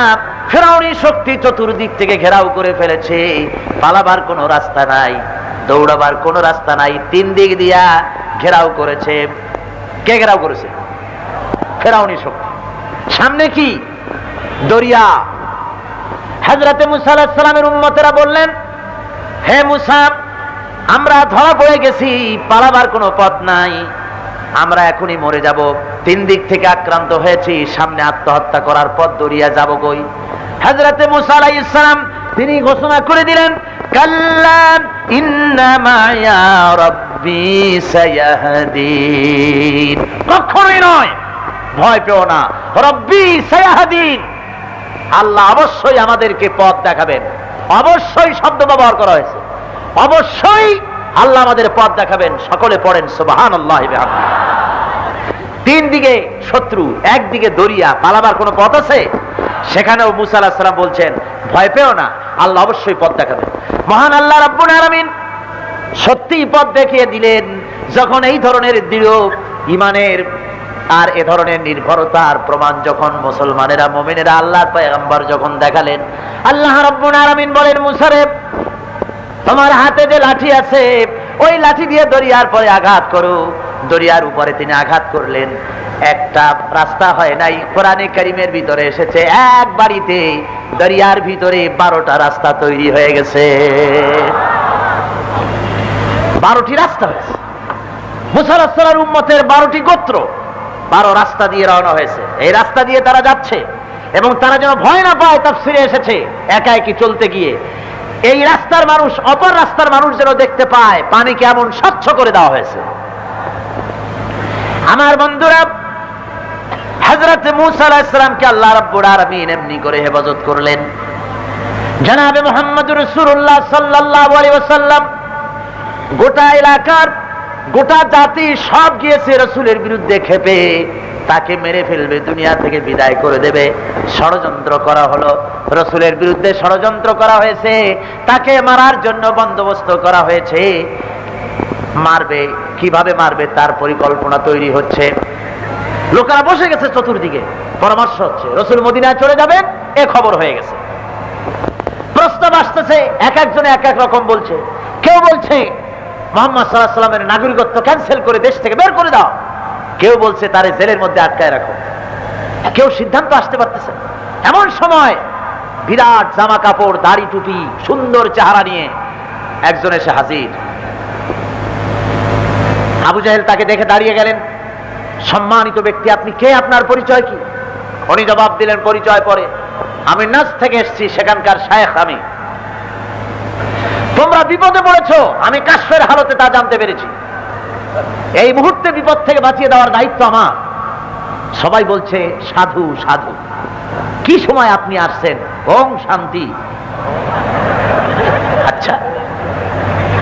Speaker 1: ফিরআউনি শক্তি চতুর্দিক থেকে ঘেরাও করে ফেলেছে, পালাবার কোনো রাস্তা নাই, দৌড়াবার কোনো রাস্তা নাই, 3 দিক দিয়া ঘেরাও করেছে। কে ঘেরাও করেছে? ফিরআউনি শক্তি। সামনে কি? দরিয়া। হযরতে মূসা আলাইহিস সালামের উম্মতেরা বললেন, হে মূসা, আমরা ধরা পড়ে গেছি, পালাবার কোনো পথ নাই, আমরা এখনই মরে যাব, 3 দিক থেকে আক্রান্ত হয়েছি, সামনে আত্মহত্যা করার পথ, দরিয়া যাব কই? হযরতে মূসা আলাইহিস সালাম তিনি ঘোষণা করে দিলেন, কাল্লা ইন্না মা'য়া রাব্বি সায়াহদিন, কখনোই নয়, ভয় পেও না, রব্বি সায়াহদিন, আল্লাহ অবশ্যই আমাদেরকে পথ দেখাবেন। অবশ্যই শব্দ ব্যবহার করা হয়েছে, অবশ্যই আল্লাহ আমাদের পথ দেখাবেন। সকলে পড়েন সুবহানাল্লাহি ওয়া বিহামদিহি। 3 দিকে শত্রু, একদিকে দরিয়া, পালাবার কোনো পথ আছে? সেখানেও মূসা আলাইহিস সালাম বলছেন, ভয় পেও না, আল্লাহ অবশ্যই পথ দেখাবেন। মহান আল্লাহ রাব্বুল আলামিন সত্যিই পথ দেখিয়ে দিলেন। যখন এই ধরনের দৃঢ় ঈমানের আর এ ধরনের নির্ভরতার প্রমাণ যখন মুসলমানেরা, মুমিনেরা আল্লাহর পয়গম্বর যখন দেখালেন, আল্লাহ রাব্বুল আলামিন বলেন, মূসা রে, তোমার হাতে যে লাঠি আছে, ওই লাঠি দিয়ে দরিয়ার পরে আঘাত করো। দরিয়ার উপরে তিনি আঘাত করলেন, একটা রাস্তা হয় নাই। কোরআনে কারীমের ভিতরে এসেছে, এক বাড়িতে দরিয়ার ভিতরে 12টা রাস্তা তৈরি হয়ে গেছে। 12টি রাস্তা হয়েছে। মূসা আলাইহিস সালামের উম্মতের 12টি গোত্র 12 রাস্তা দিয়ে রওনা হয়েছে। এই রাস্তা দিয়ে তারা যাচ্ছে, এবং তারা যেন ভয় না পায়, তাফসীরে এসেছে একা একই চলতে গিয়ে এই রাস্তার মানুষ অপর রাস্তার মানুষ যেন দেখতে পায় পানি কেমন স্বচ্ছ করে দেওয়া হয়েছে। আমার বন্ধুরা, হযরত মূসা আলাইহিস সালামকে আল্লাহ রাব্বুল আলামিন এমনি করে হেফাজত করলেন। জনাবে মুহাম্মদুর রাসূলুল্লাহ সাল্লাল্লাহু আলাইহি ওয়াসাল্লাম গোটা এলাকার গোটা জাতি সব গিয়েছে রাসূলের বিরুদ্ধে ক্ষেপে, তাকে মেরে ফেলবে, দুনিয়া থেকে বিদায় করে দেবে। ষড়যন্ত্র করা হলো, রাসূলের বিরুদ্ধে ষড়যন্ত্র করা হয়েছে, তাকে মারার জন্য বন্দোবস্ত করা হয়েছে। মারবে, কিভাবে মারবে তার পরিকল্পনা তৈরি হচ্ছে। লোকেরা বসে গেছে চতুর্দিকে, পরামর্শ হচ্ছে। রাসূল মদিনায় চলে যাবেন এ খবর হয়ে গেছে। প্রস্তাব আসতেছে, এক একজনে এক এক রকম বলছে। কেউ বলছে মুহাম্মদ সাল্লাল্লাহু আলাইহি ওয়াসাল্লামের নাগরিকত্ব ক্যান্সেল করে দেশ থেকে বের করে দাও। কেউ বলছে তারে জেলের মধ্যে আটকায় রাখো। কেউ সিদ্ধান্ত আসতে পারতেছে। এমন সময় বিরাট জামা কাপড়, দাড়ি টুপি, সুন্দর চেহারা নিয়ে একজন এসে হাজির। আবু জাহেল তাকে দেখে দাঁড়িয়ে গেলেন। সম্মানিত ব্যক্তি, আপনি কে, আপনার পরিচয় কি? উনি জবাব দিলেন পরিচয় পরে, আমি নাজ থেকে এসেছি, সেখানকার শায়েখ আমি। তোমরা বিপদে পড়েছো, আমি কাশফের হালতে তা জানতে পেরেছি। এই মুহূর্তে বিপদ থেকে বাঁচিয়ে দেওয়ার দায়িত্ব আমার। সবাই বলছে সাধু সাধু। কি সময় আপনি আসছেন? ওম শান্তি। আচ্ছা,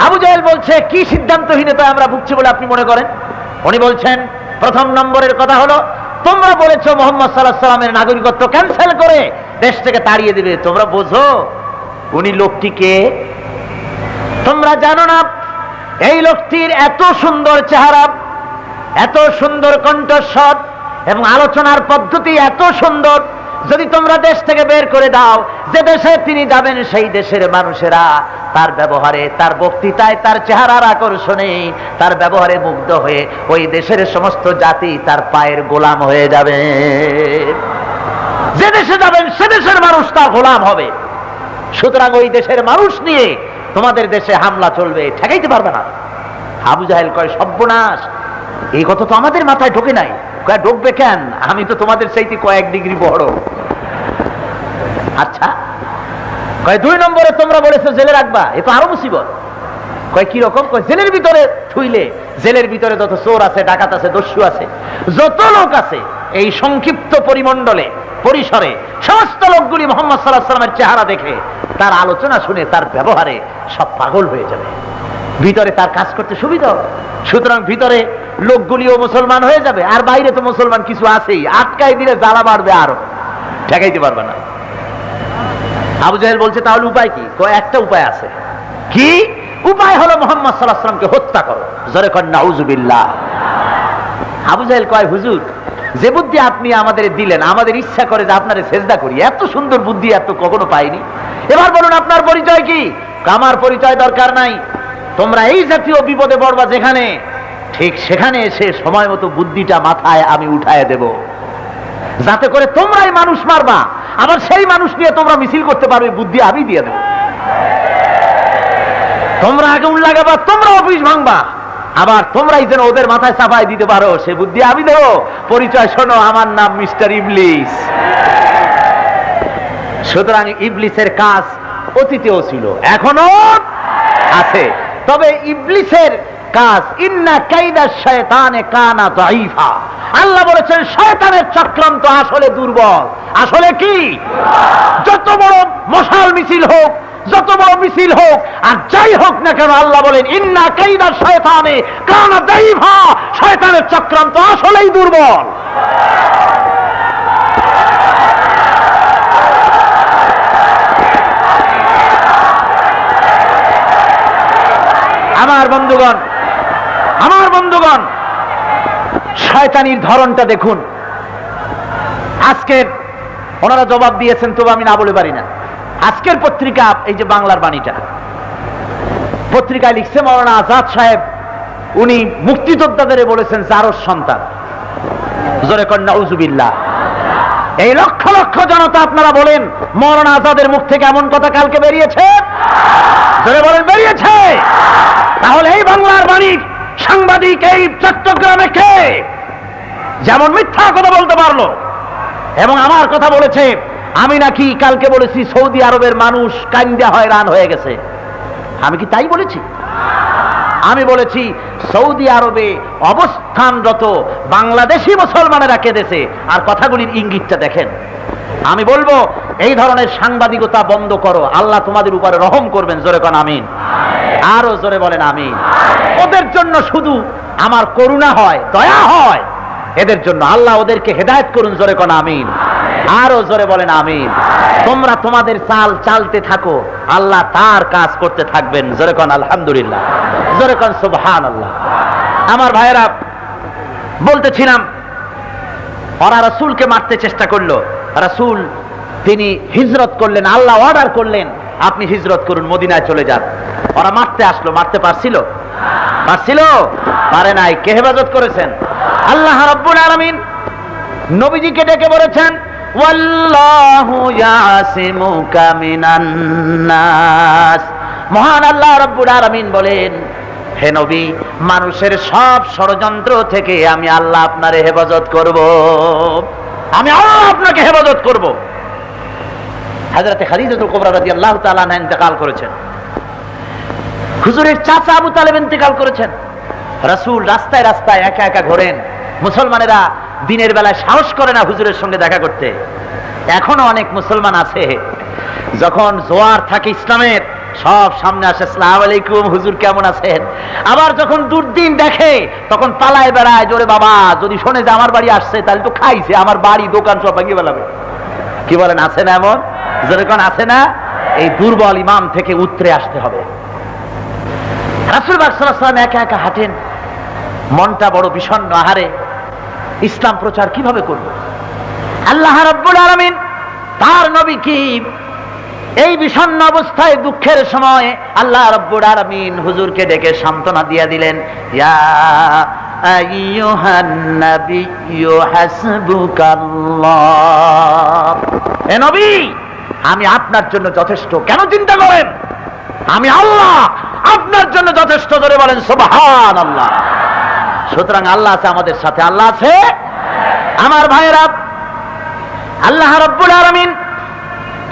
Speaker 1: আবু জাহেল বলছে কি সিদ্ধান্তহীনতায় আমরা ভুগছি বলে আপনি মনে করেন? উনি বলছেন প্রথম নম্বরের কথা হলো, তোমরা বলেছো মুহাম্মদ সাল্লাল্লাহু আলাইহি ওয়াসাল্লামের নাগরিকত্ব ক্যান্সেল করে দেশ থেকে তাড়িয়ে দিবে। তোমরা বোঝো উনি লোকটিকে? তোমরা জানো না এই লোকটির এত সুন্দর চেহারা, এত সুন্দর কণ্ঠস্বর এবং আলোচনার পদ্ধতি এত সুন্দর, যদি তোমরা দেশ থেকে বের করে দাও, যে দেশে তিনি যাবেন সেই দেশের মানুষেরা তার ব্যবহারে, তার বক্তৃতায়, তার চেহারার আকর্ষণে, তার ব্যবহারে মুগ্ধ হয়ে ওই দেশের সমস্ত জাতি তার পায়ের গোলাম হয়ে যাবে। যে দেশে যাবেন সে দেশের মানুষ তার গোলাম হবে। সুতরাং ওই দেশের মানুষ নিয়ে তোমাদের দেশে হামলা চলবে, ঠেকাইতে পারবে না। আবু জাহেল কয় সর্বনাশ, এই কথা তো আমাদের মাথায় ঢোকে নাই। কয় ঢুকবে কেন? আমি তো তোমাদের চাইতে কয়েক ডিগ্রি বড়। আচ্ছা, কয় দুই নম্বরে তোমরা বলেছো জেলে রাখবা, এ তো আরো মুসিবত। কয় কি রকম? কয় জেলের ভিতরে থুইলে, জেলের ভিতরে যত চোর আছে, ডাকাত আছে, দস্যু আছে, যত লোক আছে, এই সংক্ষিপ্ত পরিমণ্ডলে পরিসরে সমস্ত লোকগুলি মুহাম্মদ সাল্লাল্লাহু আলাইহি ওয়াসাল্লামের চেহারা দেখে, তার আলোচনা শুনে, তার ব্যবহারে সব পাগল হয়ে যাবে। ভিতরে তার কাজ করতে সুবিধা হবে। সুতরাং ভিতরে লোকগুলিও মুসলমান হয়ে যাবে, আর বাইরে তো মুসলমান কিছু আছেই, আটকাই দিলে জ্বালা বাড়বে, আরো ঠেকাইতে পারবে না। আবু জাহেল বলছে তাহলে উপায় কি? কয় একটা উপায় আছে। কি উপায়? হলো মুহাম্মদ সাল্লাল্লাহু আলাইহি ওয়াসাল্লামকে হত্যা করো। জোরে কর নাউযুবিল্লাহ। আবু জাহেল কয় হুজুর, যে বুদ্ধি আপনি আমাদের দিলেন, আমাদের ইচ্ছা করে যে আপনারে সেজদা করি, এত সুন্দর বুদ্ধি এত কখনো পাইনি। এবার বলুন আপনার পরিচয় কি? আমার পরিচয় দরকার নাই। তোমরা এই জাতীয় বিপদে পড়বা যেখানে, ঠিক সেখানে এসে সময় মতো বুদ্ধিটা মাথায় আমি উঠায় দেব, যাতে করে তোমরাই মানুষ মারবা, আবার সেই মানুষ নিয়ে তোমরা মিছিল করতে পারবে, বুদ্ধি আমি দিয়ে দেব। তোমরা আগুন লাগাবা, তোমরা অফিস ভাঙবা, আবার তোমরাই যেন ওদের মাথায় চাপাই দিতে পারো, সে বুদ্ধি আমি দেব। পরিচয় শোনো, আমার নাম মিস্টার ইবলিস। সুতরাং ইবলিসের কাজ অতীতেও ছিল, এখনো আছে। তবে ইবলিসের কাজ ইন্না কাইদা শায়তানে কানা দাঈফা। আল্লাহ বলেছেন শয়তানের চক্রান্ত আসলে দুর্বল। আসলে কি? যত বড় মশাল মিছিল হোক, যত বড় মিছিল হোক, আর যাই হোক না কেন, আল্লাহ বলেন ইন্না কাইদা শায়তানে কানা দাঈফা। শয়তানের চক্রান্ত আসলেই দুর্বল। আমার বন্ধুগণ, শয়তানির ধরনটা দেখুন। আজকের ওনারা জবাব দিয়েছেন, তবু আমি না বলে পারি না। আজকের পত্রিকা, এই যে বাংলার বাণীটা, পত্রিকায় লিখছে মাওলানা আজাদ সাহেব, উনি মুক্তিযোদ্ধাদের বলেছেন জারজ সন্তান। জোরে কর নাউযুবিল্লাহ। এই লক্ষ লক্ষ জনতা, আপনারা বলেন মাওলানা আজাদের মুখ থেকে এমন কথা কালকে বেরিয়েছে? জোরে বলেন বেরিয়েছে? তাহলে এই বাংলার বাণীর সাংবাদিক এই চট্টগ্রামে কে যেমন মিথ্যা কথা বলতে পারলো এবং আমার কথা বলেছে, আমি নাকি কালকে বলেছি সৌদি আরবের মানুষ কান্দা হয়রান হয়ে গেছে? আমি কি তাই বলেছি? আমি বলেছি সৌদি আরবে অবস্থানরত বাংলাদেশি মুসলমানেরা কেঁদেছে। আর কথাগুলির ইঙ্গিতটা দেখেন। আমি বলবো এই ধরনের সাংবাদিকতা বন্ধ করো, আল্লাহ তোমাদের উপরে রহম করবেন। জোরে কোন আমিন। আরো জোরে বলেন আমিন। ওদের জন্য শুধু আমার করুণা হয়, দয়া হয়, এদের জন্য আল্লাহ ওদেরকে হেদায়েত করুন। জোরে কোন আমিন। আরো জোরে বলেন আমিন। তোমরা তোমাদের চাল চালতে থাকো, আল্লাহ তার কাজ করতে থাকবেন। জোরে কোন আলহামদুলিল্লাহ, জোরে কোন সুবহানাল্লাহ। আমার ভাইয়েরা, বলতেছিলাম ওরা রাসূলকে মারতে চেষ্টা করলো। রাসূল তিনি হিজরত করলেন, আল্লাহ অর্ডার করলেন আপনি হিজরত করুন, মদিনায় চলে যান। ওরা মারতে আসলো, মারতে পারছিল? পারছিল? পারে নাই। কে হেফাজত করেছেন? আল্লাহ রাব্বুল আলামিন নবীজিকে ডেকে বলেছেন ওয়াল্লাহু ইয়াসিমুকা মিনান নাস। মহান আল্লাহ রাব্বুল আলামিন বলেন, হে নবী, মানুষের সব ষড়যন্ত্র থেকে আমি আল্লাহ আপনারে হেফাজত করব। আমি আল্লাহ আপনাকে হেফাজত করব। হযরতে খাদিজাতুল কুবরা রাদিয়াল্লাহু তাআলা আনহা ইন্তেকাল করেছেন। হুজুরের চাচা আবু তালেব ইন্তেকাল করেছেন। রাসূল রাস্তায় রাস্তায় একা একা ঘোরেন। মুসলমানেরা দিনের বেলায় সাহস করে না হুজুরের সঙ্গে দেখা করতে। এখনো অনেক মুসলমান আছে, যখন জোয়ার থাকে ইসলামের, সব সামনে আসে, আসসালামু আলাইকুম হুজুর কেমন আছেন। আবার যখন দুর্দিন দেখে তখন পালায় বেড়ায়, জোরে বাবা যদি শোনে যে আমার বাড়ি আসছে তাহলে তো খাইছে, আমার বাড়ি দোকান সব ভাঙিয়ে ফেলাবে। কি বলেন, আছে না এমন? যেরকম আছে না? এই দুর্বল ইমাম থেকে উতরে আসতে হবে। রাসূল সাল্লাল্লাহু আলাইহি ওয়াসাল্লাম একা একা হাঁটেন, মনটা বড় বিষণ্ণ। আহারে, ইসলাম প্রচার কিভাবে করব? আল্লাহ রাব্বুল আলামিন তার নবী কি এই বিষণ্ণ অবস্থায়, দুঃখের সময় আল্লাহ রাব্বুল আলামিন হুজুরকে ডেকে সান্ত্বনা দিয়ে দিলেন, ইয়া আইয়ুহান নাবিয়্যু হাসবুকাল্লাহ। হে নবী, আমি আপনার জন্য যথেষ্ট। কেন চিন্তা করেন? আমি আল্লাহ আপনার জন্য যথেষ্ট। ধরে বলেন সুবহানাল্লাহ। সুতরাং আল্লাহ আছে আমাদের সাথে, আল্লাহ আছে। আমার ভাইয়েরা, আল্লাহ রাব্বুল আলামিন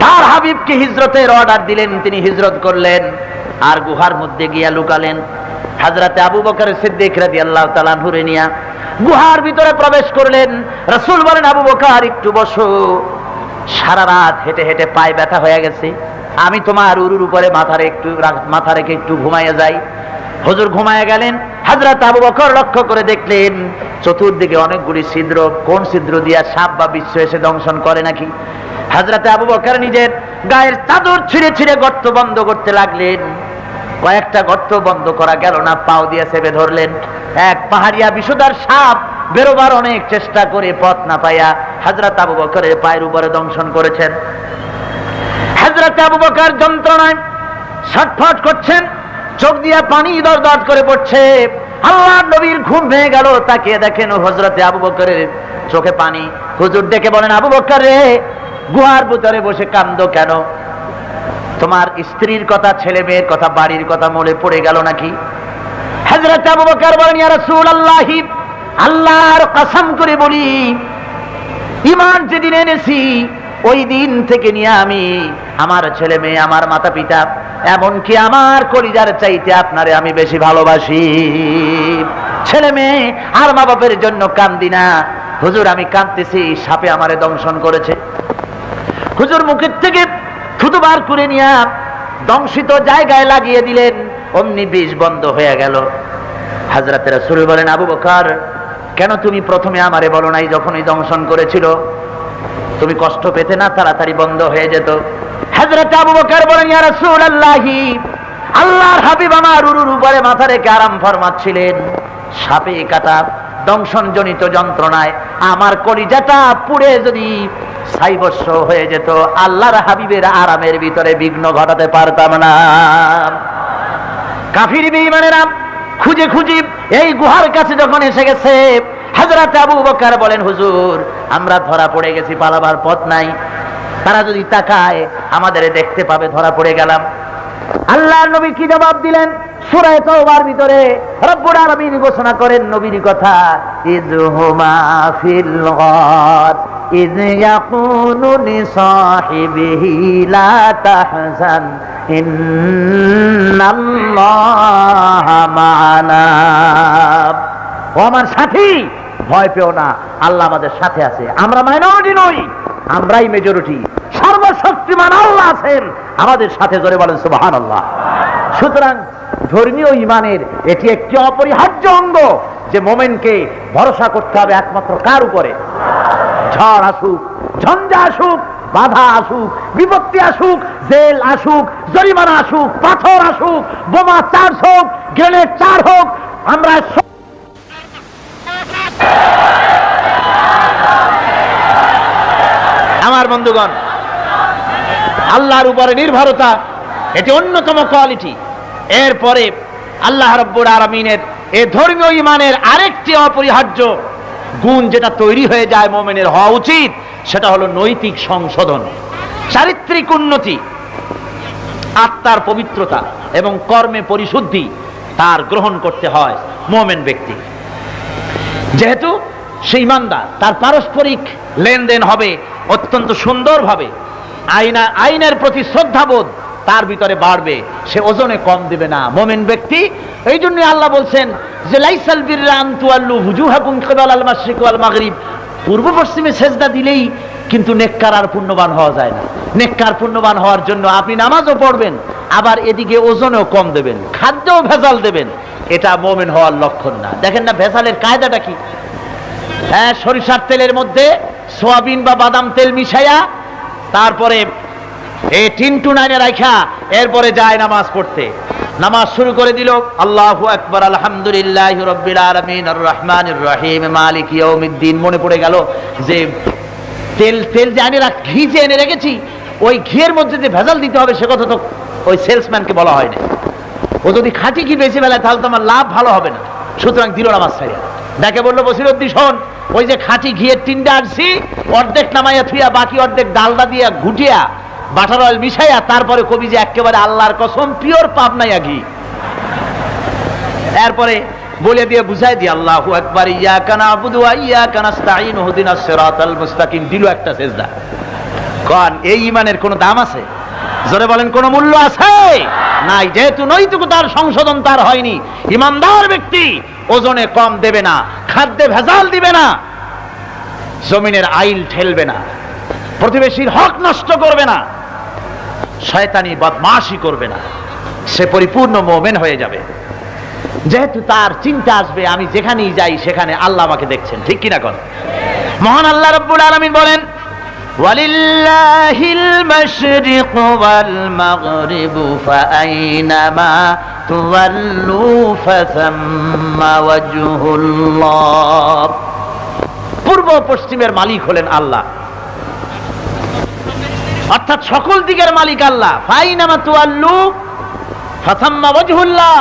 Speaker 1: তার হাবিবকে হিজরতের অর্ডার দিলেন, তিনি হিজরত করলেন আর গুহার মধ্যে গিয়া লুকালেন। হযরতে আবু বকর সিদ্দিক রাদিয়াল্লাহু তাআলা আনহুরে নিয়া গুহার ভিতরে প্রবেশ করলেন। রাসূল বলেন, আবু বকর একটু বসো, সারা রাত হেঁটে হেঁটে পায়ে ব্যথা হয়ে গেছে, আমি তোমার উরুর উপরে মাথা রেখে একটু ঘুমাইয়া যাই। হুজুর ঘুমায়া গেলেন। হযরত আবু বকর লক্ষ্য করে দেখলেন চতুর্দিকে অনেকগুলি ছিদ্র। কোন ছিদ্র দিয়া সাপ বা বিচ্ছু এসে দংশন করে নাকি? হযরতে আবু বকর নিজের গায়ের চাদর ছিঁড়ে ছিঁড়ে গর্ত বন্ধ করতে লাগলেন। কয়েকটা গর্ত বন্ধ করা গেল না, পাও দিয়ে চেপে ধরলেন। এক পাহাড়িয়া বিষধর সাপ বেরোবার অনেক চেষ্টা করে পথ না পাইয়া হযরত আবু বকরের পায়ের উপরে দংশন করেছেন। হযরত আবু বকর যন্ত্রণায় ছটফট করছেন, চোখ দিয়া পানি দরদর করে পড়ছে। আল্লাহর নবীর ঘুম ভেঙে গেল, তাকিয়ে দেখেন হযরতে আবু বকরের চোখে পানি। হুজুর ডেকে বলেন, আবু বকর রে, গুহার ভিতরে বসে কান্দো কেন? তোমার স্ত্রীর কথা, ছেলে মেয়ের কথা, বাড়ির কথা মনে পড়ে গেল নাকি? হযরত আবু বকর বলেন, ইয়া রাসূলুল্লাহ, আল্লাহর কসম করে বলি, ঈমান যেদিন এনেছি ওই দিন থেকে নিয়ে আমি আমার ছেলে মেয়ে, আমার মাতা পিতা, এমনকি আমার কলিজার চাইতে আপনারে আমি বেশি ভালোবাসি। ছেলে মেয়ে আর মা বাপের জন্য কান্দি না। হুজুর আমি কাঁদতেছি, সাপে আমারে দংশন করেছে। হুজুর মুখের থেকে থুতু বার করে নিয়ে দংশিত জায়গায় লাগিয়ে দিলেন, অমনি বিষ বন্ধ হয়ে গেল। হযরত রাসূল বলেন, আবু বকর, কেন তুমি প্রথমে আমারে বলো নাই যখনই দংশন করেছিল? তুমি কষ্ট পেতে না, তাড়াতাড়ি বন্ধ হয়ে যেত। হযরত আবু বকর বলেন, ইয়া রাসূলুল্লাহ, আল্লাহর হাবিব আমার উরুর উপরে মাথা রেখে আরাম ফরমাচ্ছিলেন, সাপে কাটা দংশন জনিত যন্ত্রণায় আমার কলিজাটা পুড়ে যদি ছাইবস্য হয়ে যেত, আল্লাহর হাবিবের আরামের ভিতরে বিঘ্ন ঘটাতে পারতাম না। কাফির বেঈমানেরা খুঁজে খুঁজে এই গুহার কাছে যখন এসে গেছে, হযরত আবু বকর বলেন, হুজুর আমরা ধরা পড়ে গেছি, পালাবার পথ নাই। তারা যদি তাকায় আমাদের দেখতে পাবে, ধরা পড়ে গেলাম। আল্লাহর নবী কি জবাব দিলেন? সূরা তাওবার ভিতরে রব্বুল আলামিন ঘোষণা করেন নবীর কথা, إذ هما في الغار إذ يقول لصاحبه لا تحزن إن الله معنا ও আমার সাথী ভয় পেও না আল্লাহ আমাদের সাথে আছে আমরা মাইনরিটি নই আমরাই মেজরিটি সর্বশক্তিমান আল্লাহ আছেন আমাদের সাথে জোরে বলেন সুবহানাল্লাহ সুতরাং ধর্মীয় ঈমানের এটি একটি অপরিহার্য অঙ্গ যে মুমিনকে ভরসা করতে হবে একমাত্র কার উপরে ঝড় আসুক ঝঞ্ঝা আসুক বাধা আসুক বিপত্তি আসুক জেল আসুক জরিমানা আসুক পাথর আসুক বোমা চার্জ হোক গ্রেনেড চার হোক আমরা আমার বন্ধুগণ আল্লাহর উপরে নির্ভরতা এটি অন্যতম কোয়ালিটি এরপরে আল্লাহ রাব্বুল আলামিনের এই ধর্মীয় ঈমানের আরেকটি অপরিহার্য গুণ যেটা তৈরি হয়ে যায় মুমিনের হওয়া উচিত সেটা হলো নৈতিক সংশোধন চারিত্রিক উন্নতি আত্মার পবিত্রতা এবং কর্মে পরিশুদ্ধি তার গ্রহণ করতে হয় মুমিন ব্যক্তি যেহেতু সে ঈমানদার তার পারস্পরিক লেনদেন হবে অত্যন্ত সুন্দরভাবে আইনের প্রতি শ্রদ্ধাবোধ তার ভিতরে বাড়বে সে ওজনে কম দিবে না মুমিন ব্যক্তি এই জন্য আল্লাহ বলছেন যে লাইসাল বিররা আন তুআল্লু ওয়ুজুহাকুম কিবালাল মাশরিক ওয়াল মাগরিব পূর্ব পশ্চিমে সেজদা দিলেই কিন্তু নেককার আর পুণ্যবান হওয়া যায় না নেককার পুণ্যবান হওয়ার জন্য আপনি নামাজও পড়বেন আবার এদিকে ওজনেও কম দেবেন খাদ্যও ভেজাল দেবেন এটা মুমিন হওয়ার লক্ষণ না দেখেন না ভেজালের কায়দাটা কি হ্যাঁ সরিষার তেলের মধ্যে সোয়াবিন বা বাদাম তেল মিশাইয়া তারপরে এই টিন্টু নাইনে রাখা এরপরে যায় নামাজ পড়তে নামাজ শুরু করে দিল আল্লাহু আকবার আলহামদুলিল্লাহি রাব্বিল আলামিন আর রহমানির রহিম মালিক ইয়াউমিদ্দিন মনে পড়ে গেল যে তেল যে ঘি যে এনে রেখেছি ওই ঘিয়ের মধ্যে যে ভেজাল দিতে হবে সে কথা তো ওই সেলসম্যানকে বলা হয়নি ও যদি খাঁটি ঘি বেশি বেলায় তাহলে তো আমার লাভ ভালো হবে না সুতরাং দিল নামাজ ছাড়িয়া দেখে বললো বসিরউদ্দিন শোন ওই যে খাঁটি ঘিয়ের টিনটা আনছি অর্ধেক নামাইয়া থুইয়া বাকি অর্ধেক ডালডা দিয়া ঘুটিয়া বাটার অয়েল মিশাইয়া তারপরে কবি যে একেবারে আল্লাহর কসম পিওর পাবনাইয়া ঘি এরপরে বলে দিয়ে বুঝাই দিয়ে আল্লাহু আকবার ইয়াকা নাবুদু ওয়া ইয়াকা নাস্তাঈন ইহদিনাস সিরাতাল মুস্তাকিম দিল একটা সিজদা কোন এই ঈমানের কোনো দাম আছে জোরে বলেন কোনো মূল্য আছে নাই যেহেতু নৈতিকতার সংশোধন তার হয়নি ঈমানদার ব্যক্তি ওজনে কম দেবে না খাদ্যে ভেজাল দিবে না জমিনের আইল ঠেলবে না প্রতিবেশীর হক নষ্ট করবে না শয়তানি বদমাশি করবে না সে পরিপূর্ণ মুমিন হয়ে যাবে যেহেতু তার চিন্তা আসবে আমি যেখানেই যাই সেখানে আল্লাহ আমাকে দেখছেন ঠিক কিনা কোন মহান আল্লাহ রাব্বুল আলামিন বলেন ওয়ালিল্লাহিল মাশরিকু ওয়াল মাগরিবু ফাআইনামা তুওয়াল্লু ফাসাম্মা ওয়াজহুল্লাহ পূর্ব পশ্চিমের মালিক হলেন আল্লাহ অর্থাৎ সকল দিকের মালিক আল্লাহ ফাইনামা তুআল্লু ফাসাম্মা ওয়াজহুল্লাহ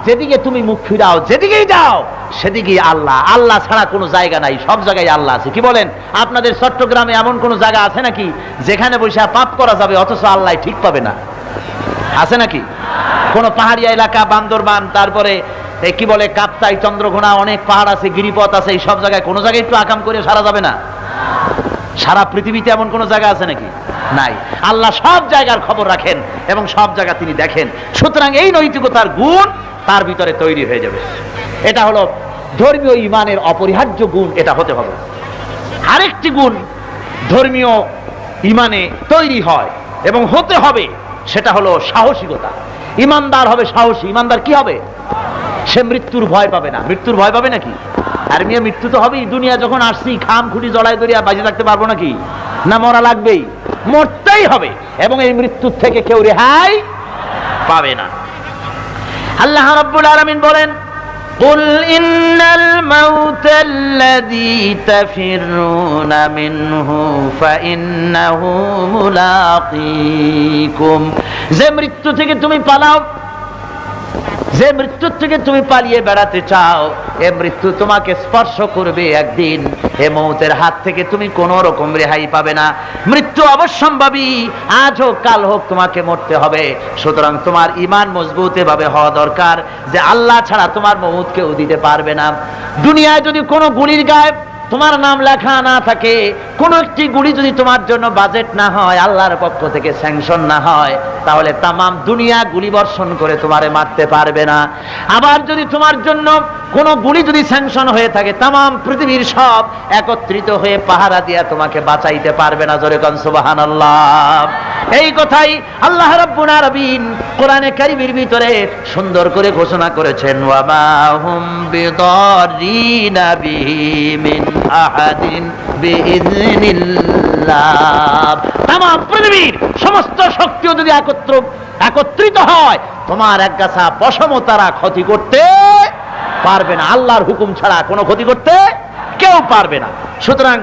Speaker 1: যেদিকে তুমি মুখ ফিরাও যেদিকেই যাও সেদিকেই আল্লাহ আল্লাহ ছাড়া কোনো জায়গা নাই সব জায়গায় আল্লাহ আছে কি বলেন আপনাদের চট্টগ্রামে এমন কোনো জায়গা আছে নাকি যেখানে বসে পাপ করা যাবে অথচ আল্লাহ ঠিক পাবে না আছে নাকি কোন পাহাড়ি এলাকা বান্দরবান তারপরে কি বলে কাপ্তাই চন্দ্রঘোনা অনেক পাহাড় আছে গিরিপথ আছে এই সব জায়গায় কোনো জায়গায় একটু আকাম করে সারা যাবে না সারা পৃথিবীতে এমন কোন জায়গা আছে নাকি নাই আল্লাহ সব জায়গার খবর রাখেন এবং সব জায়গা তিনি দেখেন সুতরাং এই নৈতিকতার গুণ তার ভিতরে তৈরি হয়ে যাবে এটা হলো ধর্মীয় ঈমানের অপরিহার্য গুণ এটা হতে হবে আরেকটি গুণ ধর্মীয় ঈমানে তৈরি হয় এবং হতে হবে সেটা হলো সাহসিকতা ঈমানদার হবে সাহসী ঈমানদার কি হবে সে মৃত্যুর ভয় পাবে না মৃত্যুর ভয় পাবে নাকি আর মিয়া মৃত্যু তো হবেই দুনিয়া যখন আসছি খাম খুঁটি জড়াই ধরিয়া বাঁচে থাকতে পারবো নাকি না মরা লাগবেই মরতেই হবে এবং এই মৃত্যুর থেকে কেউ রেহাই পাবে না আল্লাহ রাব্বুল আলামিন বলেন কুল ইন্নাল মাউতাল্লাযী তাফিরুনা মিনহু ফাইন্নাহু মুলাকীকুম যে মৃত্যু থেকে তুমি পালাও যে মৃত্যুর থেকে তুমি পালিয়ে বেড়াতে চাও, এ মৃত্যু তোমাকে স্পর্শ করবে একদিন। এ মৌতের হাত থেকে তুমি কোনো রকম রেহাই পাবে না। মৃত্যু অবশ্যম্ভাবী, আজ হোক কাল হোক তোমাকে মরতে হবে। সুতরাং তোমার ঈমান মজবুত এভাবে হওয়া দরকার যে আল্লাহ ছাড়া তোমার মৌত কেউ দিতে পারবে না। দুনিয়ায় যদি কোনো গুলির গায়ে তোমার নাম লেখা না থাকে, কোন একটি গুলি যদি তোমার জন্য বাজেট না হয়, আল্লাহর পক্ষ থেকে স্যাংশন না হয়, তাহলে তামাম দুনিয়া গুলি বর্ষণ করে তোমারে মারতে পারবে না। আবার যদি তোমার জন্য কোন গুলি যদি স্যাংশন হয়ে থাকে, তামাম পৃথিবীর সব একত্রিত হয়ে পাহারা দিয়া তোমাকে বাঁচাইতে পারবে না। জোরে কোন সুবহানাল্লাহ। এই কথাই আল্লাহ রাব্বুল আলামিন কোরআনে কারীমের ভিতরে সুন্দর করে ঘোষণা করেছেন, ওয়া মা হুম বিদারিনা বিহি মিন আহাদিন বিইذনিল্লাহ। তামাম পৃথিবীর সমস্ত শক্তিও যদি একত্রিত হয়, তোমার একগাছা পশমও তারা ক্ষতি করতে পারবে না। আল্লাহর হুকুম ছাড়া কোনো ক্ষতি করতে কেউ পারবে না। সুতরাং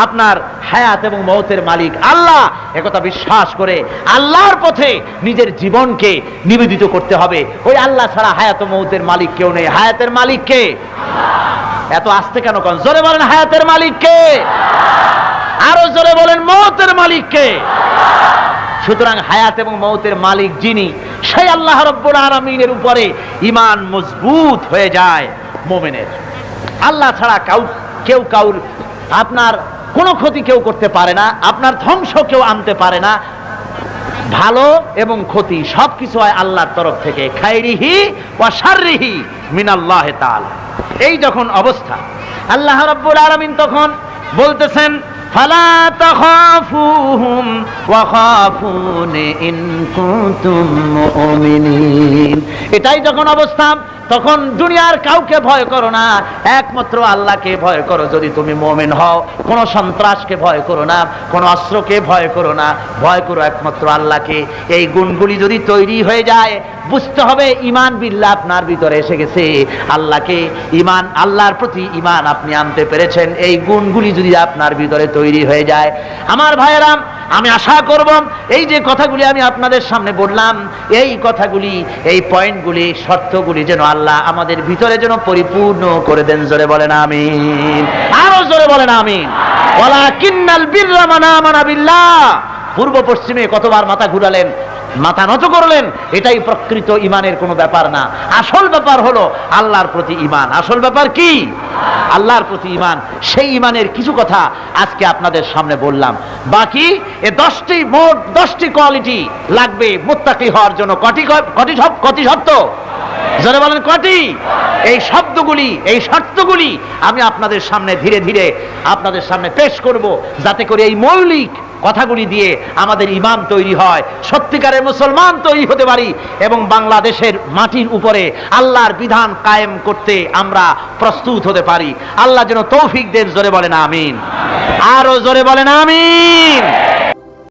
Speaker 1: আপনার হায়াত এবং মওতের মালিক আল্লাহ, একথা বিশ্বাস করে আল্লাহর পথে নিজের জীবনকে নিবেদিত করতে হবে। ওই আল্লাহ ছাড়া হায়াত ও মওতের মালিক কেউ নেই। হায়াতের মালিক কে? এত আস্তে কেন কোন? জোরে বলেন, হায়াতের মালিক কে? আরো জোরে বলেন, মওতের মালিক কে? সুতরাং হায়াত এবং মওতের মালিক যিনি, সেই আল্লাহ রাব্বুল আলামিনের উপরে ঈমান মজবুত হয়ে যায় মুমিনের। আল্লাহ ছাড়া কেউ কাউর আপনার কোনো ক্ষতি কেউ করতে পারে না, আপনার ধ্বংস কেউ আনতে পারে না। ভালো এবং ক্ষতি সবকিছু হয় আল্লাহর তরফ থেকে, খায়রিহি ওয়া শাররিহি মিনাল্লাহি তাআলা। এই যখন অবস্থা, আল্লাহ রাব্বুল আলামিন তখন বলতেছেন, ফালা তাখাফুহুম ওয়া খাফুনি ইন কুনতুম মুমিনিন। এটাই যখন অবস্থা, তখন দুনিয়ার কাউকে ভয় করো না, একমাত্র আল্লাহকে ভয় করো যদি তুমি মুমিন হও। কোন সন্ত্রাসকে ভয় করো না, কোন অস্ত্রকে ভয় করো না, ভয় করো একমাত্র আল্লাহকে। এই গুণগুলি যদি তৈরি হয়ে যায়, বুঝতে হবে ঈমান বিল্লাহ আপনার ভিতরে এসে গেছে। আল্লাহকে ঈমান, আল্লাহর প্রতি ঈমান আপনি আনতে পেরেছেন। এই গুণগুলি যদি আপনার ভিতরে তৈরি হয়ে যায়, আমার ভাইয়েরা, আমি আশা করব এই যে কথাগুলি আমি আপনাদের সামনে বললাম, এই কথাগুলি, এই পয়েন্টগুলি, শর্তগুলি যেন আল্লাহ আমাদের ভিতরে যেন পরিপূর্ণ করে দেন। জোরে বলেন আমিন। আরো জোরে বলেন আমিন। ওয়ালাকিন্নাল বিররা মান আমানা বিল্লাহ। পূর্ব পশ্চিমে কতবার মাথা ঘুরালেন, মাথা নত করলেন, এটাই প্রকৃত ঈমানের কোনো ব্যাপার না। আসল ব্যাপার হলো আল্লাহর প্রতি ঈমান। আসল ব্যাপার কি? আল্লাহর প্রতি ঈমান। সেই ঈমানের কিছু কথা আজকে আপনাদের সামনে বললাম। বাকি এ 10টি, মোট 10টি কোয়ালিটি লাগবে মুত্তাকি হওয়ার জন্য। কটি শর্ত? যারা বলেন কটি? এই শব্দগুলি, এই শর্তগুলি আমি আপনাদের সামনে ধীরে ধীরে আপনাদের সামনে পেশ করব, যাতে করে এই মৌলিক কথাগুলি দিয়ে আমাদের ঈমান তৈরি হয়, সত্যিকারের মুসলমান তৈরি হতে পারি এবং বাংলাদেশের মাটির উপরে আল্লাহর বিধান কায়েম করতে আমরা প্রস্তুত হতে পারি। আল্লাহ যেন তৌফিক দেন। জোরে বলেন আমিন। আরো জোরে বলেন আমিন।